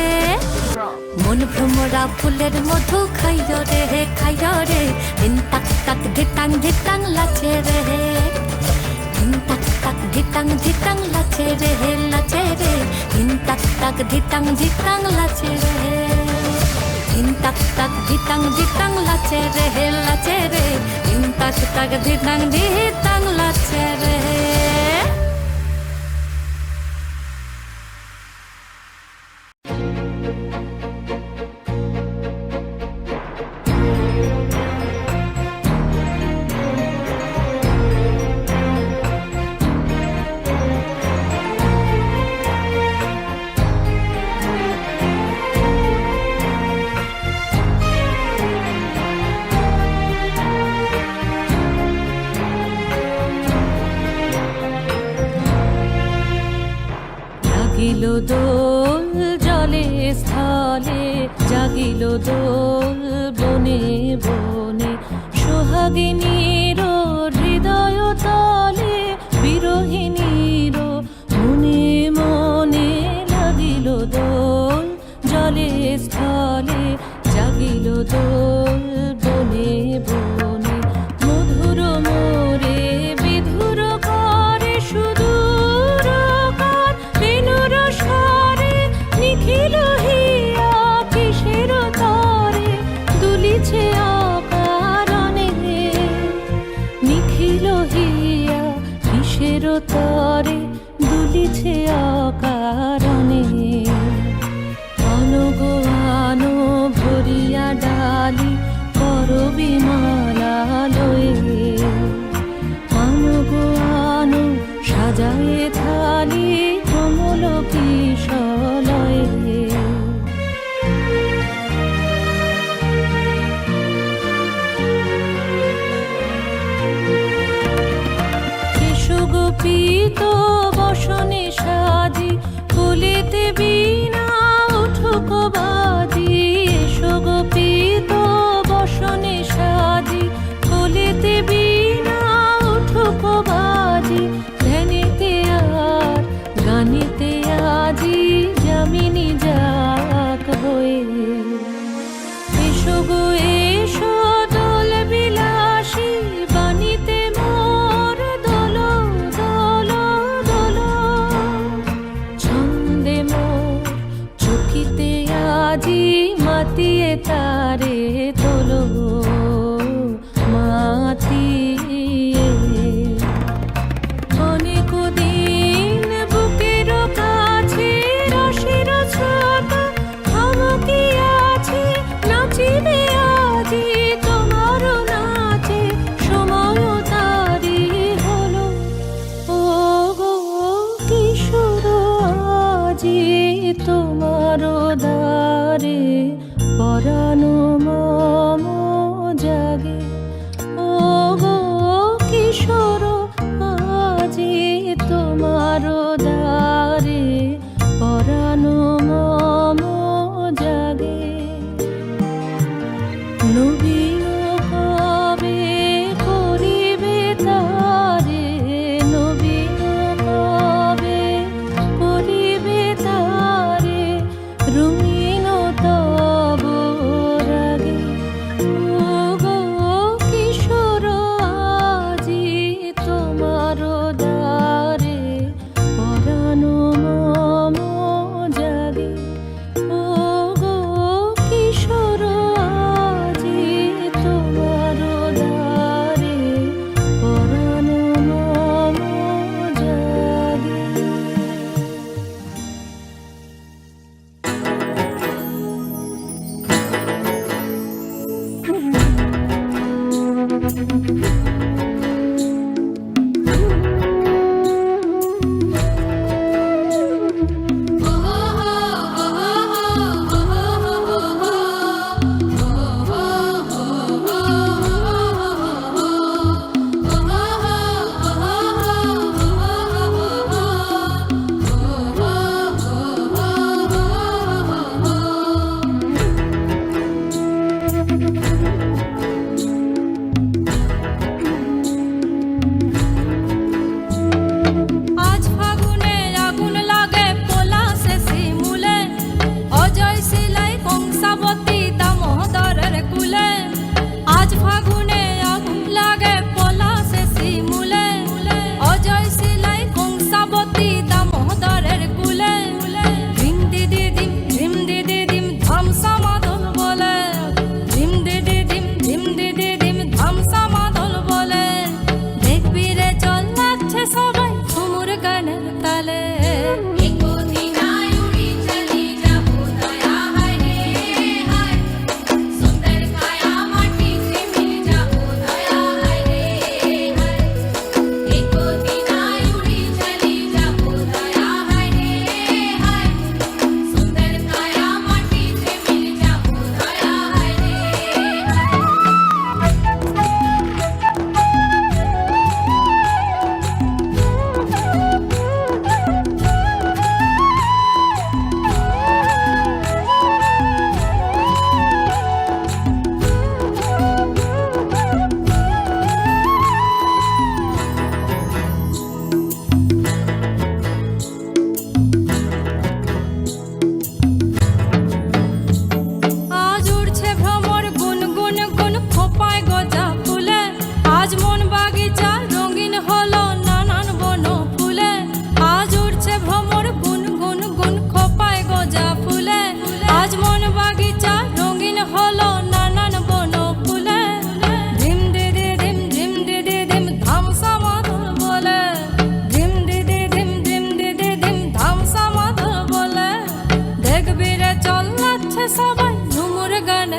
মন ভ্রমরা ফুলের মধু খাইয় রে খাইয় রে ধিন তাক তাক ধিতাং ধিতাং লাচে রে ধিন তাক তাক ধিতাং ধিতাং লাচে রে লাচে রে ধিন তাক তাক ধিতাং ধিতাং লাচে রে ধিন তাক তাক ধিতাং ধিতাং লাচে রে লাচে রে ধিন তাক তাক ধিতাং ধিতাং লাচে রে জাগিল দোল জলে স্থলে জাগিল দোল বনে বনে সোহাগিনীর হৃদয় তলে বিরহিণীর মনে মনে লাগিল দোল জলে স্থলে জাগিল দোল বনে বনে মধুর মোরে বিধুর করে সুদূর কার বেনুর স্বরে নিখিল হিয়া কিসের তরে দুলিছে অকারণে নিখিল হিয়া কিসের তরে দুলিছে অকারণে অনগো আনো ভরিয়া ডালি করবি মালা লয়ে অনগো আনো সাজায়ে থালি কমল কিশলয়ে গোপীত বসনে সাজি কুলিতে বিনা উঠুক বাজি এসো গোপীত বসনে সাজি কুলিতে বিনা উঠুক বাজি ধ্যানিতে আর গানিতে আজি যামিনী যাক হয়ে এসো গো এসো দোল বিলাসী বাণীতে মোর দোল দোল দোল ছন্দে মোর চকিতে আজি মাতিয়ে তারে তোলো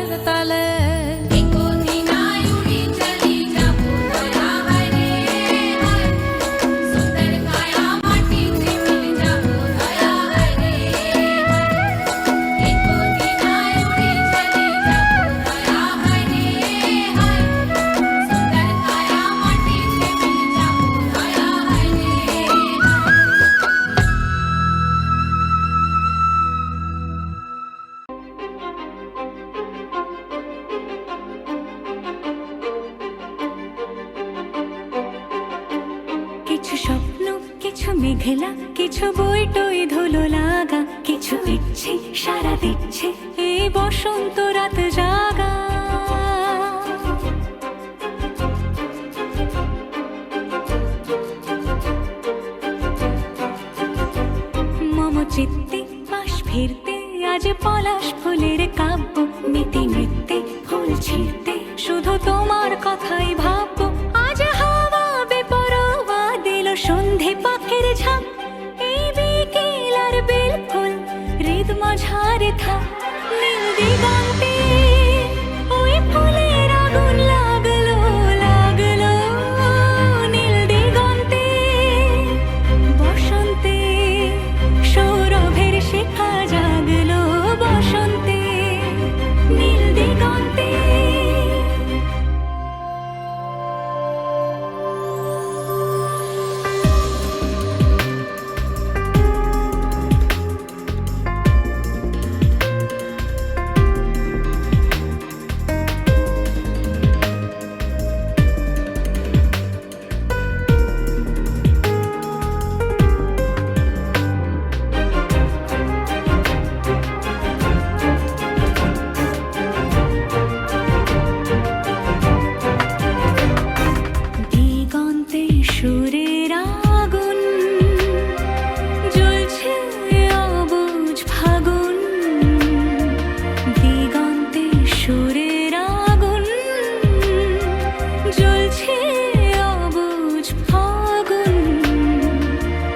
তালের তালে কিছু স্বপ্ন কিছু মেঘলা কিছু বইটই ধুলো লাগা কিছু ইচ্ছে সারা দিচ্ছে এই বসন্ত রাত জাগা মম চিত্তে পাশ ফিরতে আজ পলাশ ফুলের কাব্য নীতি নৃত্যে ফুল ছিঁড়তে শুধু তোমার কথাই ভাববো আজ হাওয়া বেপরোয়া দিল সন্ধে পাখির ঝাঁক এই বিকেল আর বেল ফুল হৃদ মাঝারে থাক নীল দিগন্তে ওই ফুলের আগুন লাগলো লাগলো নীল দিগন্তে বসন্তে সৌরভের শিখা জাগলো বসন্তে নীল দিগন্তে দিগন্তে সুরের আগুন জ্বলছে অবুঝ ফাগুন দিগন্তে সুরের আগুন জ্বলছে অবুঝ ফাগুন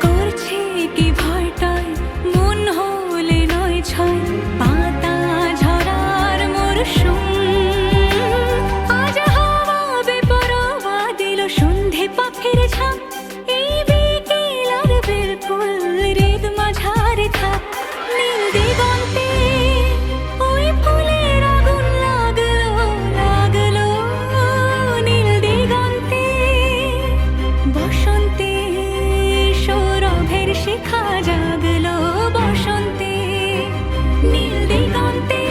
করছে কি ভয়টায় মন হলে নয় ছয় পাতা ঝরার মরশুম আজ হাওয়া বেপরোয়া দিল সন্ধে পাখির ঝাঁক এই বিকেল আর বেল ফুল হৃদ মাঝারে থাক নীল দিগন্তে ওই ফুলের আগুন লাগলো লাগলো নীল দিগন্তে বসন্তে সৌরভের শিখা জাগলো বসন্তে নীল দিগন্তে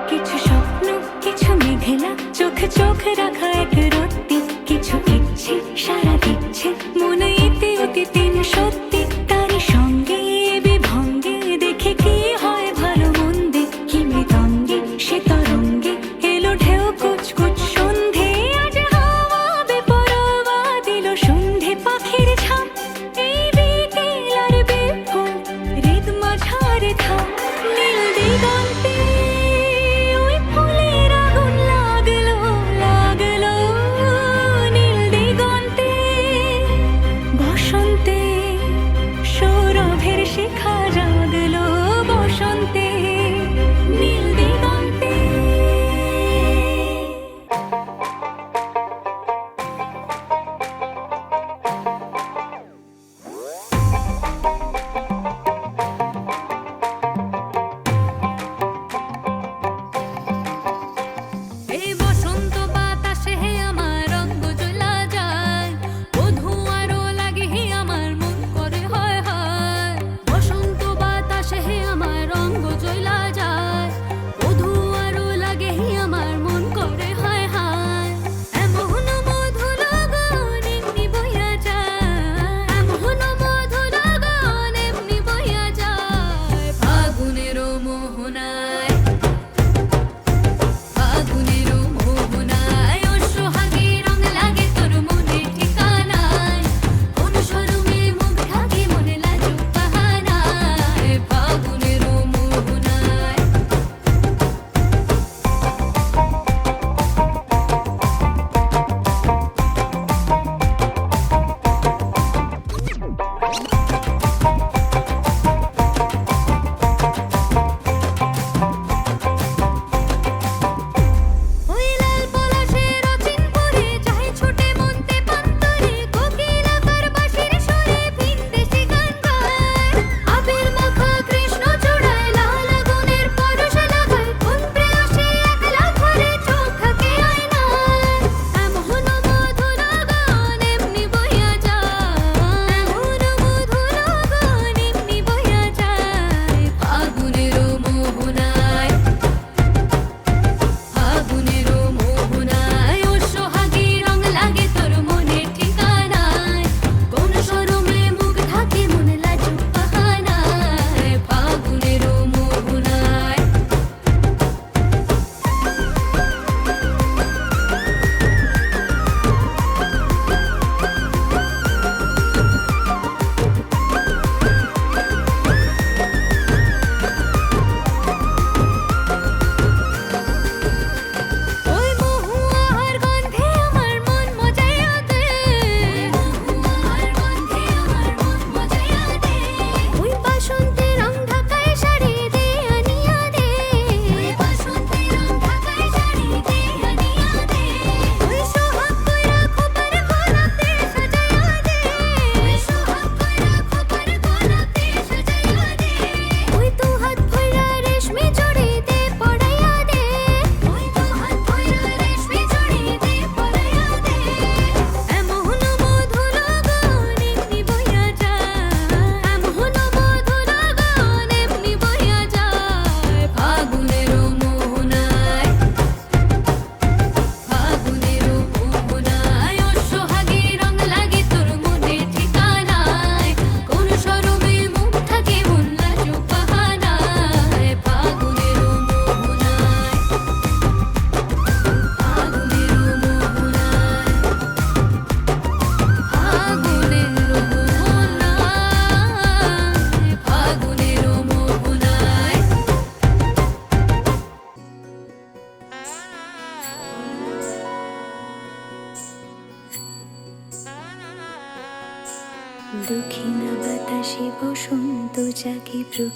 কিছু স্বপ্ন কিছু মেঘলা চোখ চোখ রাখা এক রত্তি কিছু ইচ্ছে সারা দিচ্ছে মনে এতে অতি তিন সত্যি তারই সঙ্গে বিভঙ্গে দেখে কি হয় ভালো মন্দে কি মৃদঙ্গে সে তরঙ্গে এলো ঢেউ কুচকুচ সন্ধে আজ হাওয়া বেপরোয়া দিল সন্ধে পাখির ঝাঁক এই বিকেল আর বেল ফুল হৃদ মাঝারে থাক নীল দিগন্তে ওই ফুলের আগুন লাগলো লাগলো নীল দিগন্তে বসন্তে সৌরভের শিখা জাগলো বসন্তে নীল দিগন্তে এই বসন্ত বাতাসে হে আমার রঙ্গ জ্বলা যায় বধূ আরো লাগে হে আমার মন করে হয় হয় বসন্ত বাতাসে হে আমার রঙ্গ জ্বলা যায় বধূ আরো লাগে হে আমার মন করে হয় হয় এমন মধু লগন এমনি বইয়া যায় এমন মধু লগন এমনি বইয়া যায় ফাগুনের মোহনায় ফাগুনের মোহনায় অসহাগে রং লাগে তোর মনে ঠিকানায় কোন শরমে মুখ ঢাকে মনে লাজুক বাহানায় ফাগুনের মোহনায়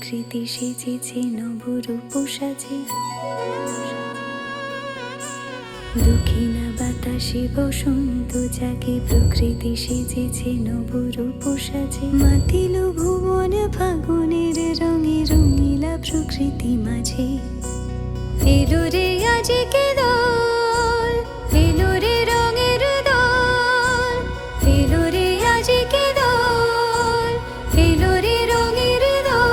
প্রকৃতি সেজেছে নবরূপ সাজে দক্ষিণা বাতাসে বসন্ত জাগে প্রকৃতি সেজেছে নবরূপ সাজে মাতিল ভুবন ফাগুনের রঙে রঙিলা প্রকৃতি মাঝে এলো রে আজকে দোল এলো রে রঙের দোল এলো রে আজকে দোল এলো রে রঙের দোল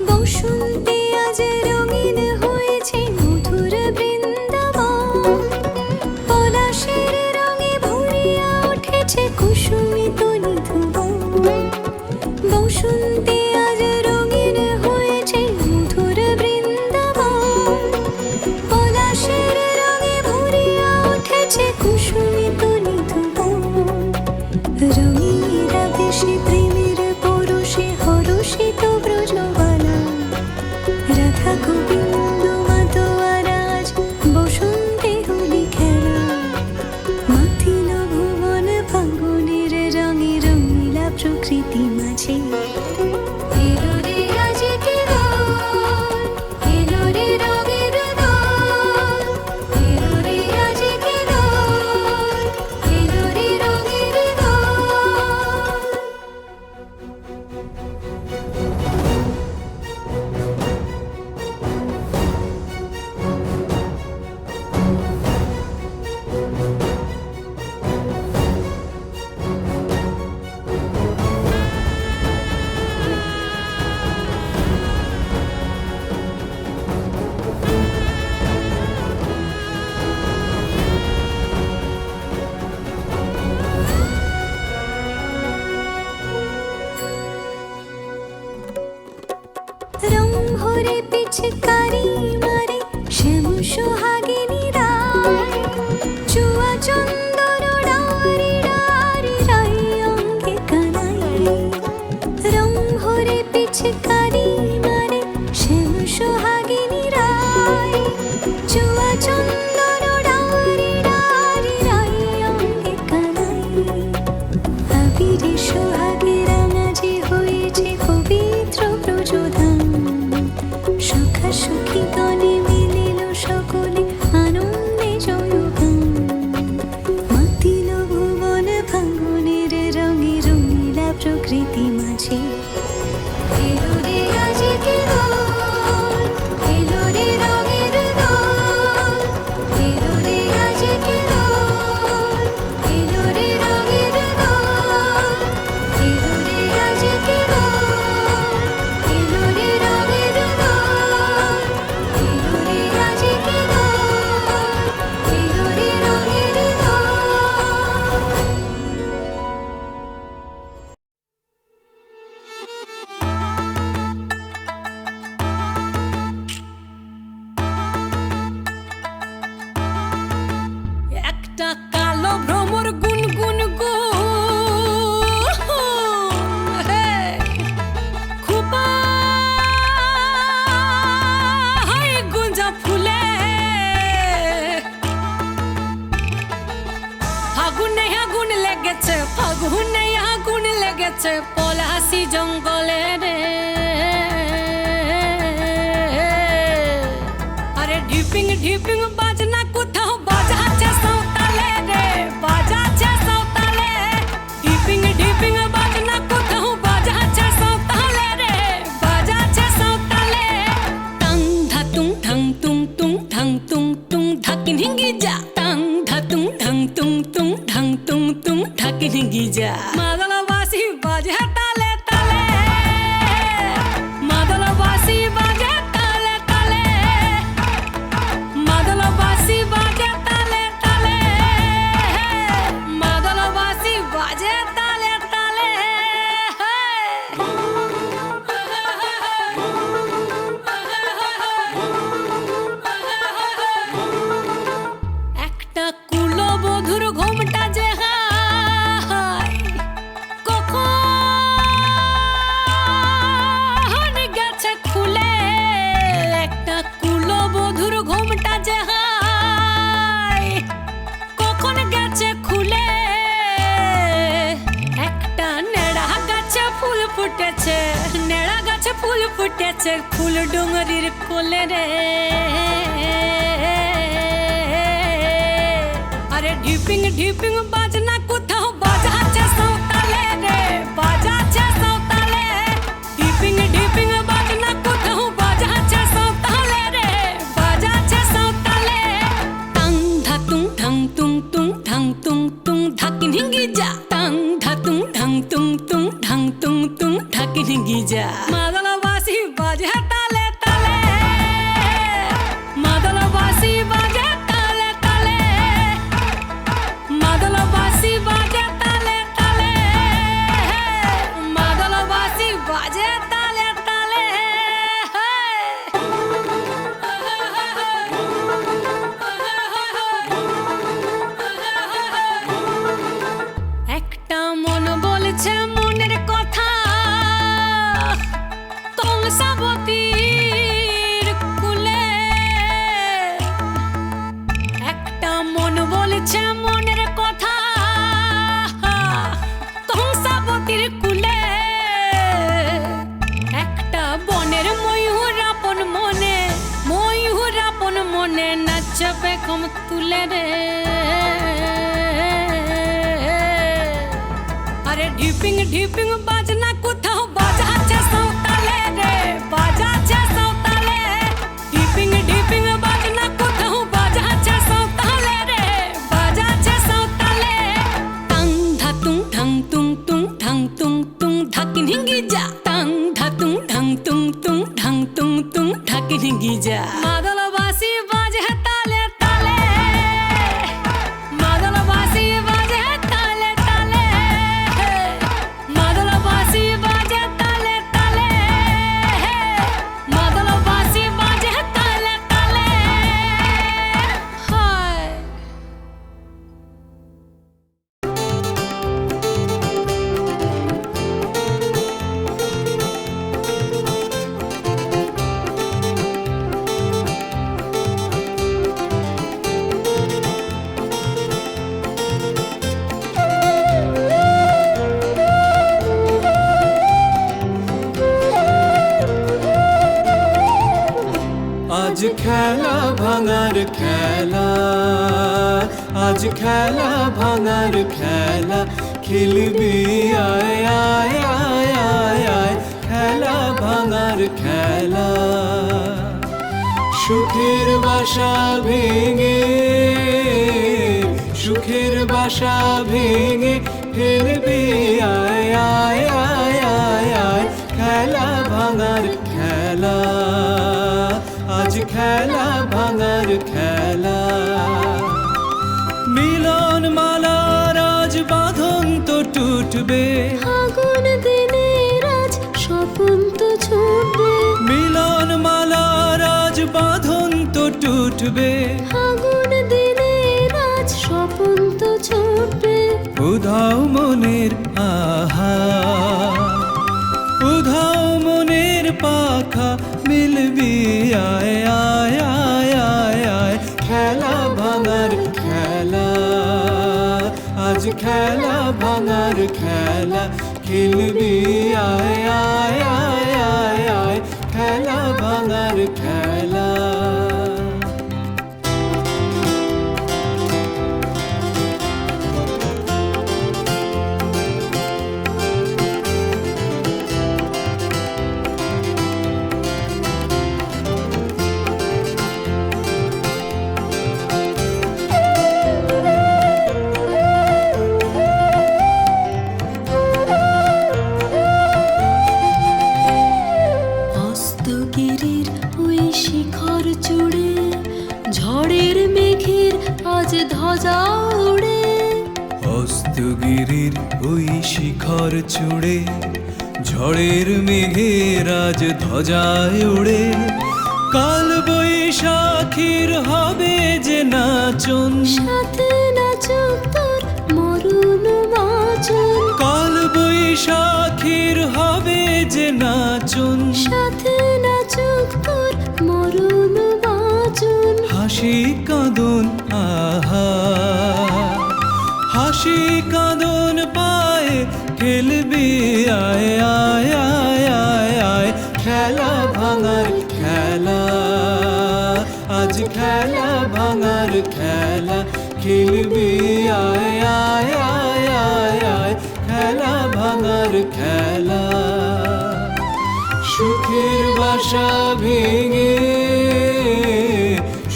বসন্তে আজ রঙিন হয়েছে মধুর বৃন্দাবন পলাশের রঙে ভরিয়া উঠেছে কুসুমিত নিধুবন বসন্তে আজ রঙিন হয়েছে মধুর বৃন্দাবন পলাশের রঙে ভরিয়া উঠেছে কুসুমিত নিধুবন রঙিনীরা বেশি প্রেমের পরশে হরষিত ব্রজবালা রাধা গোবিন্দ মাতোয়ারাজ বসন্তে হোলি খেলা মাথিল ভুবন ফাগুনের রঙে রঙিলা প্রকৃতি মাঝে এলো রে আজকে দোল এলো রে রঙের দোল এলো রে আজকে দোল এলো রে রঙের দোল রং ভরে পিচকারি মারে শ্যাম সোহাগিনী রায় চুয়া চন্দন ডারি ডারি রাই অঙ্গে কানাই রং ভরে পিচকারি মারে শ্যাম সোহাগিনী রায় চুয়া চন্দন ডারি ডারি রাই অঙ্গে কানাই আবিরে সোহাগেরা মাঝে হয়েছে পবিত্র প্রযোধান সখা সখী গণে মিলিল সকলে আনন্দে জয়গান মাতিল ভুবন ফাগুনের রঙে রঙিলা প্রকৃতি মাঝে এলো রে আজকে দোল এলো রে রঙের দোল এলো রে আজকে দোল এলো রে রঙের দোল এলো রে আজকে দোল এলো রে রঙের দোল এলো রে আজকে দোল এলো রে রঙের দোল একটা কালো ভ্রমর গুনগুন গো খুবা হয় গুঞ্জা ফুলে ফাগুনে আগুন লেগেছে পলাশি জঙ্গলে রে আরে ঢিপিং ঢিপিং বাজনা কোথাও বাজাচ্ছে সাঁওতালে রে বাজাচ্ছে সাঁওতালে ঢিপিং ঢিপিং বাজনা কোথাও বাজাচ্ছে সাঁওতালে রে বাজাচ্ছে সাঁওতালে টাং ধাতুং ঠাং তুং তুং ঠাং তুং তুং ধাকিন হিঙ্গি যা টাং ধাতুং ঠাং তুং তুং ঠাং তুং তুং ধাকিন হিঙ্গি যা মাদলবাসী বাজে তালে তালে ফুটেছে, নেড়া গাছে ফুল ফুটেছে, ফুল ডুঙরির কোলে রে। আরে ঢিপিং ঢিপিং বাজনা কোথাও বাজাচ্ছে সাঁওতালে রে, বাজাচ্ছে সাঁওতালে। ঢিপিং ঢিপিং বাজনা কোথাও বাজাচ্ছে সাঁওতালে রে, বাজাচ্ছে সাঁওতালে। টাং ধাতুং ঢাং তুং তুং ঢাং তুং তুং ঢাকিন হিঙ্গি যা, টাং ধাতুং ঢাং তুং তুং ঢাং তুং তুং ঢাকিন হিঙ্গি যা। মাদলবাসী বাজে তালে তালে, মাদলবাসী বাজে তালে তালে, মাদলবাসী বাজে তালে তালে, মাদলবাসী বাজে তালে তালে। একটা মন বলছে মনের কথা, কংসাবতীর কুলে। একটা মন বলছে মনের কথা, কংসাবতীর কুলে। একটা বনের ময়ূর আপন মনে, ময়ূর আপন মনে নাচবে কম তুলে রে। আরে ঢিপিং ঢিপিং বাজনা কোথাও বাজাচ্ছে সাঁওতালে রে, বাজাচ্ছে সাঁওতালে। ঢিপিং ঢিপিং বাজনা কোথাও বাজাচ্ছে সাঁওতালে রে, বাজাচ্ছে সাঁওতালে। টাং ধাতুং ঢাং তুং তুং ঢাং তুং তুং ঢাকিন হিঙ্গি যা, টাং ধাতুং ঢাং তুং তুং ঢাং তুং তুং ঢাকিন হিঙ্গি যা। মাদলবাসী বাজে তালে তালে, মাদলবাসী বাজে তালে তালে, মাদলবাসী বাজে তালে তালে, মাদলবাসী বাজে তালে তালে। হায় আজ খেলা ভাঙার খেলা, আজ খেলা ভাঙার খেলা, খেলবি আয় আয় আয় আয় আয়, খেলা ভাঙার খেলা। সুখের বাসা ভেঙে, সুখের বাসা ভেঙে, খেলবি আয় আয় আয় আয় আয়, খেলা ভাঙার খেলা, আজ খেলা ভাঙার খেলা। মিলন মালার আজ বাঁধন তো টুটবে, ফাগুন দিনের আজ স্বপন তো ছুটবে। মিলন মালার আজ বাঁধন তো টুটবে, ফাগুন দিনের আজ স্বপন তো ছুটবে। উধাও মনের আহা, উধাও মনের পাখা, মিলবি আয় আয় আয় আয় আয়, খেলা ভাঙার খেলা, আজ খেলা ভাঙার খেলা, খেলবি আয় আয় আয় আয় আয়, খেলা ভাঙার খেলা। অস্তগিরির ওই শিখর চূড়ে ঝড়ের মেঘের আজ ধ্বজা উড়ে। অস্তগিরির ওই শিখর চূড়ে ঝড়ের মেঘের আজ ধ্বজায় উড়ে। কাল বৈশাখীর হবে যে নাচন, সাথে নাচুক তোর মরুণ মাচন। কাল বৈশাখীর হবে যে নাচন, সাথে নাচুক তোর মরুণ মাচন। হাসি কাঁদন আহা, হাসি কাঁদন পায়ে, খেলবি আয় আয় আয় খেলা ভাঙার খেলা, আজ খেলা ভাঙার খেলা খেলবি আয় আয় আয় আয় আয়, খেলা ভাঙার খেলা। সুখের বাসা ভেঙে,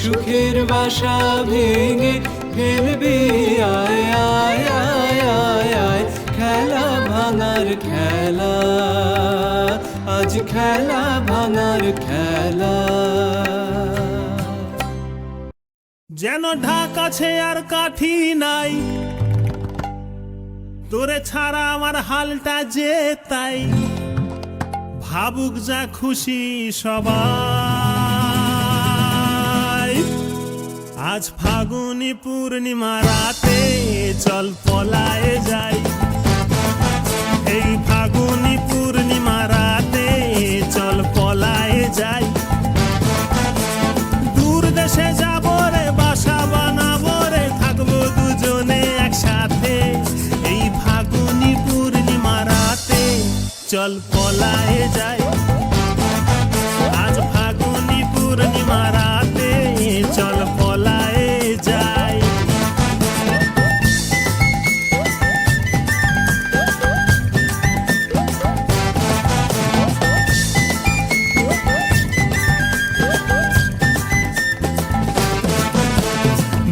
সুখের বাসা ভেঙে খেলবি আয় আয় আয় আয় আয়, খেলা ভাঙার খেলা, আজ খেলা ভাঙার খেলা। যেন ঢাক আছে আর কাঠি নাই, তোরে ছাড়া আমার হালটা যে তাই, ভাবুক যা খুশি সবাই। আজ ফাগুনি পূর্ণিমা রাতে চল পলায়ে যাই, এই ফাগুনি পূর্ণিমা রাতে চল পলায়ে যাই। দূর দেশে যাবো রে, বাসা বানাবো রে, থাকবো দুজনে একসাথে, এই ফাগুনি পূর্ণিমা রাতে চল পলায়ে যাই। আজ ফাগুনি পূর্ণিমা রাতে চল পলায়ে যাই।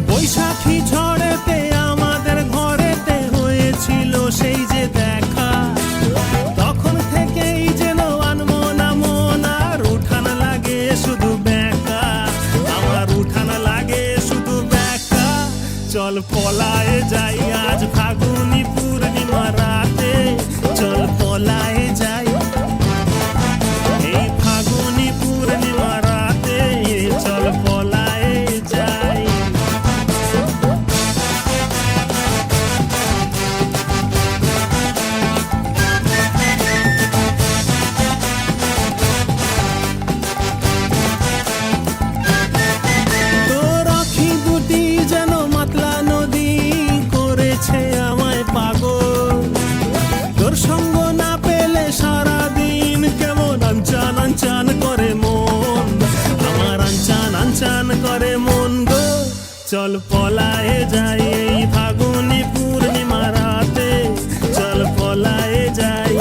বৈশাখী ঝড়েতে আমাদের ঘরেতে হয়েছিল সেই যে দেখা, তখন থেকেই যেন আনমনা মন, আর উঠান লাগে শুধু বেঁকা, আমার উঠান লাগে শুধু বেঁকা। চল পলায়ে যাই আজ ফাগুনি পূর্ণিমা রাতে, চল পলায়ে যাই, এই ফাগুনি পূর্ণিমা রাতে চল পলায়ে যাই। তোর আঁখি দুটি যেন মাতলা নদী করেছে আমায় পাগল, তোর সঙ্গ না পেলে সারাদিন কেমন আনচান আনচান করে মন, আমার আনচান আনচান করে মন গো। চল পলায়ে যাই এই ফাগুনি পূর্ণিমা রাতে, চল পলায়ে যাই,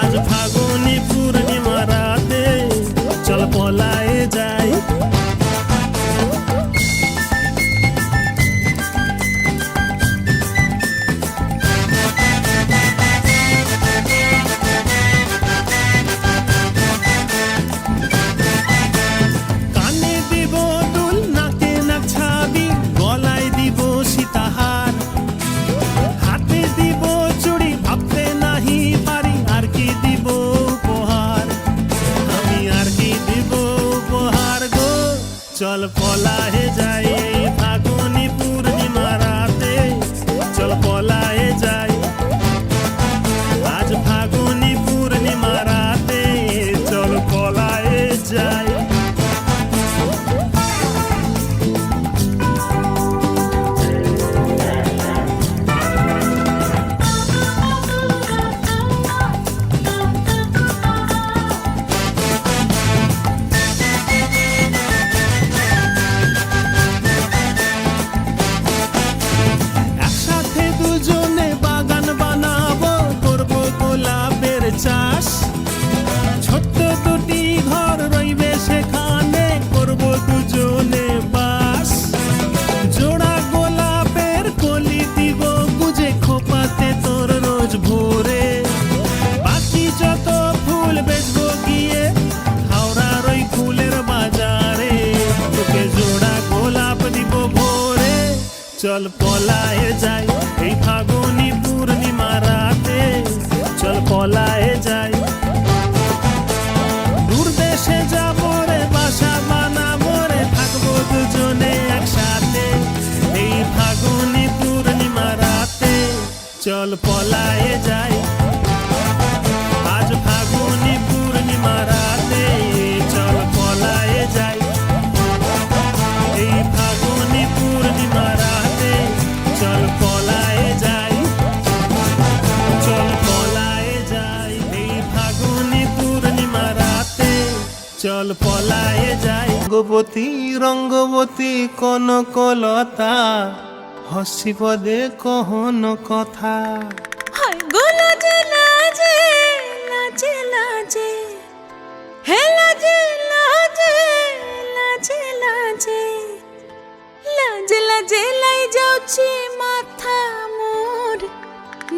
আজ ফাগুনি পূর্ণিমা রাতে চল পলায়ে যাই। কানে দিব দুল, নাকে নাক ছাবি, গলায় দিব সীতাহার, হাতে দিব চুড়ি, ভাবতে নাহি পারি আর কি দিব উপহার, আমি আর কি দিব উপহার গো। চল পলায়ে যাই এই ফাগুনি পূর্ণিমা রাতে, চল পলায়ে যাই, আজ ফাগুনি পূর্ণিমা রাতে চল পলায়ে যাই। একসাথে দুজনে বাগান বানাবো, করবো গোলাপের চাষ, ছোট্ট দুটি ঘর রইবে সেখানে, করবো দুজনে বাস। জোড়া গোলাপের কলি দিব গুজে খোপাতে তোর রোজ ভোরে, বাকি যত ফুল বেচবো গিয়ে হাওড়ার ওই ফুলের বাজারে, তোকে জোড়া গোলাপ দিব ভোরে। চল পলায়ে যাই এই ফাগুনি পূর্ণিমা রাতে, চল পলায়ে যাই, দূর দেশে যাবো রে, বাসা বানাবো রে, থাকবো দুজনে একসাথে, এই ফাগুনি পূর্ণিমা রাতে চল পলায়ে যাই, আজ ফাগুনি পূর্ণিমা রাতে চল পলায়ে যাই, এই ফাগুনি পূর্ণিমা রাতে চল পলায়ে যাই, চল পলায়ে যাই, এই ফাগুনি পূর্ণিমা চল পলায়ে যাই। রঙ্গবতী রঙ্গবতী কনকলতা হসি পদে কহন কথা। হায় গো লাজে লাজে লাজে লাজে হে লাজে লাজে লাজে লাজে লাজে লাজে লাই যাଉଛି মাথা মোর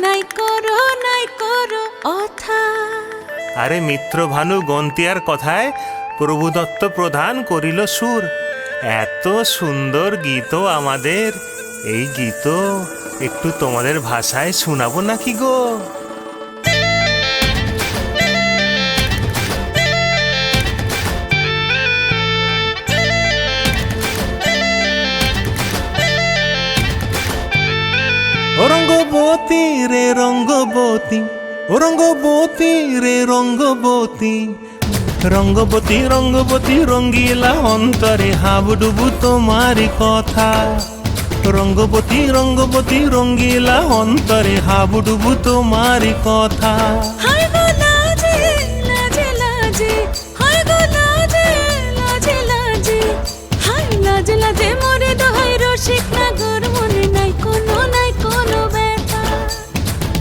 নাই করো অথা। আরে মিত্র ভানু গন্তিয়ার কথায় প্রভুদত্ত প্রধান করিল সুর। এত সুন্দর গীত আমাদের, এই গীত একটু তোমাদের ভাষায় শোনাবো নাকি গো? ও রঙ্গবতী রে রঙ্গবতী, ও রঙ্গবতী রে রঙ্গবতী, রঙ্গবতী রঙ্গবতী রঙ্গিলা অন্তরে হাবুডুবু তোমারি কথা। রঙ্গবতী রঙ্গবতী রঙ্গিলা অন্তরে হাবুডুবু তোমারি কথা। হায় গো লাজে লাজে লাজে হায় গো লাজে লাজে লাজে হায় লাজে লাজে মোরে দোহাই রসিক নাগর মনে নাই কোনো ব্যথা।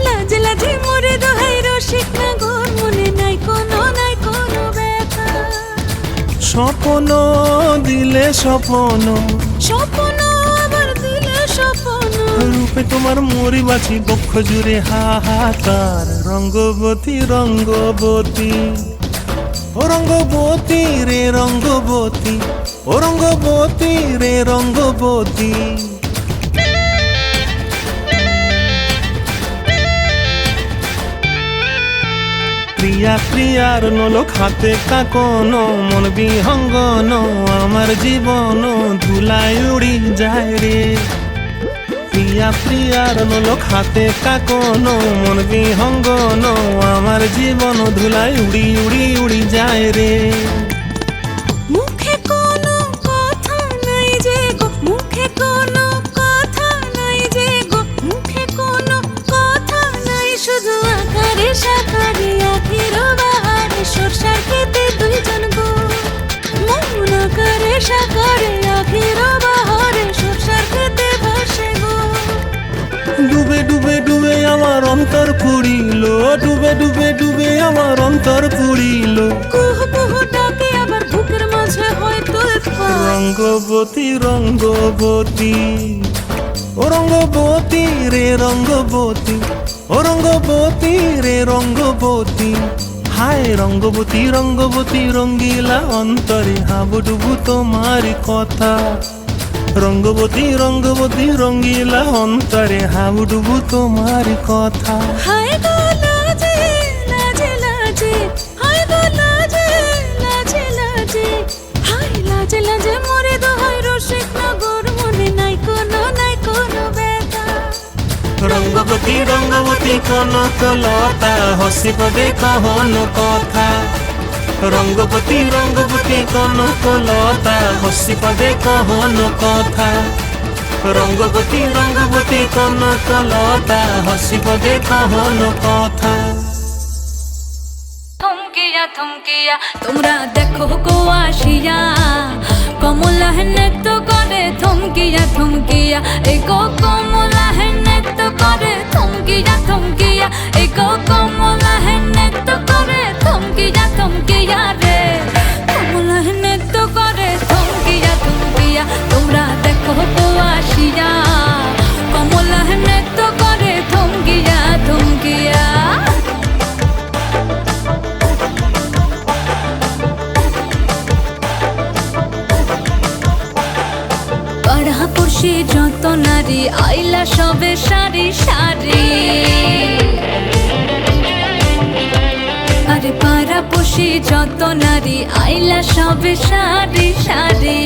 লাজে লাজে মোরে দোহাই রসিক নাগর মনে নাই কোনো ব্যথা। স্বপ্ন দিলে স্বপ্ন, স্বপ্ন আবার দিলে স্বপ্ন, রূপে তোমার মরি বাছি বক্ষ জুড়ে হাহাকার। রঙ্গবতী রঙ্গবতী, ও রঙ্গবতী রে রঙ্গবতী, ও রঙ্গবতী রে রঙ্গবতী। প্রিয়া প্রিয়ার নলক হাতে কাকন, মন বিহঙ্গন আমার জীবন ধুলায় উড়ি যায় রে। প্রিয়া প্রিয়ার নলক হাতে কাকন, মন বিহঙ্গন আমার জীবন ধুলায় উড়ি উড়ি উড়ি যায় রে। মুখে কোনো কথা নাই যে গো, মুখে কোনো কথা নাই যে গো, মুখে কোনো কথা নাই, শুধু আকারে সাকারে আখির বাহারে সরষার খেতে দুইজন গো। মন আকারে সাকারে আখির বাহারে সরষার খেতে ভাসে গো। ডুবে ডুবে ডুবে আমার অন্তর পুড়িল, ডুবে ডুবে ডুবে আমার অন্তর পুড়িল। কুহ কুহ ডাকে আবার বুকের মাঝে হয় তোলপাড়। রঙ্গবতী রঙ্গবতী, ও রঙ্গবতী রে রঙ্গবতী, ও রঙ্গবতী রে রঙ্গবতী। হায় রঙ্গবতী রঙ্গবতী রঙ্গিলা অন্তরে হাবুডুবু তোমারি কথা। রঙ্গবতী রঙ্গবতী রঙ্গিলা অন্তরে হাবুডুবু তোমারি কথা। হায় গো লাজে লাজে লাজে হায় গো লাজে লাজে লাজে হায় লাজে লাজে মোরে দোহাই রসিক নগর মনে নাই কোনো ব্যথা। রঙ্গবতী রঙ্গবতী কনকলতা হসি পদে কহন কথা। রঙ্গবতী রঙ্গবতী কনকলতা হসি পদে কহন কথা। রঙ্গবতী রঙ্গবতী কনকলতা হসি পদে কহন কথা। থমকিয়া থমকিয়া তোমরা দেখো গো আসিয়া, কমলা নৃত্য করে থমকিয়া থমকিয়া, এই গো কমলা নৃত্য করে থমকিয়া থমকিয়া, এই গো কমলা নৃত্য করে থমকিয়া থমকিয়া রে। কমলা নৃত্য করে থমকিয়া থমকিয়া তোমরা দেখো গো আসিয়া, কমলা নৃত্য করে থমকিয়া থমকিয়া। পাড়াপড়শি যত নারী আইলা সবে সারি সারি, আরে পাড়াপড়শি যত নারী আইলা সবে সারি সারি,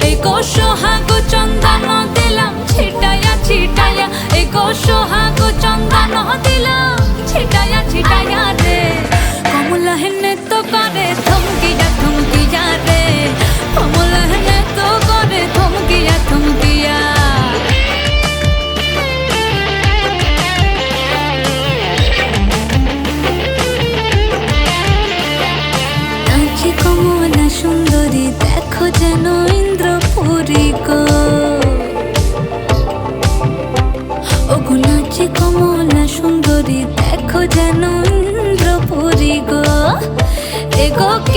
এই গো সোহাগ চন্দন দিলাম ছিটায়া ছিটায়া, এই গো সোহাগ চন্দন দিলাম ছিটায়া ছিটায়া রে। কমলা নৃত্য করে থমকিয়া থমকিয়া রে, কমলা নৃত্য করে থমকিয়া থমকিয়া। নাচি গো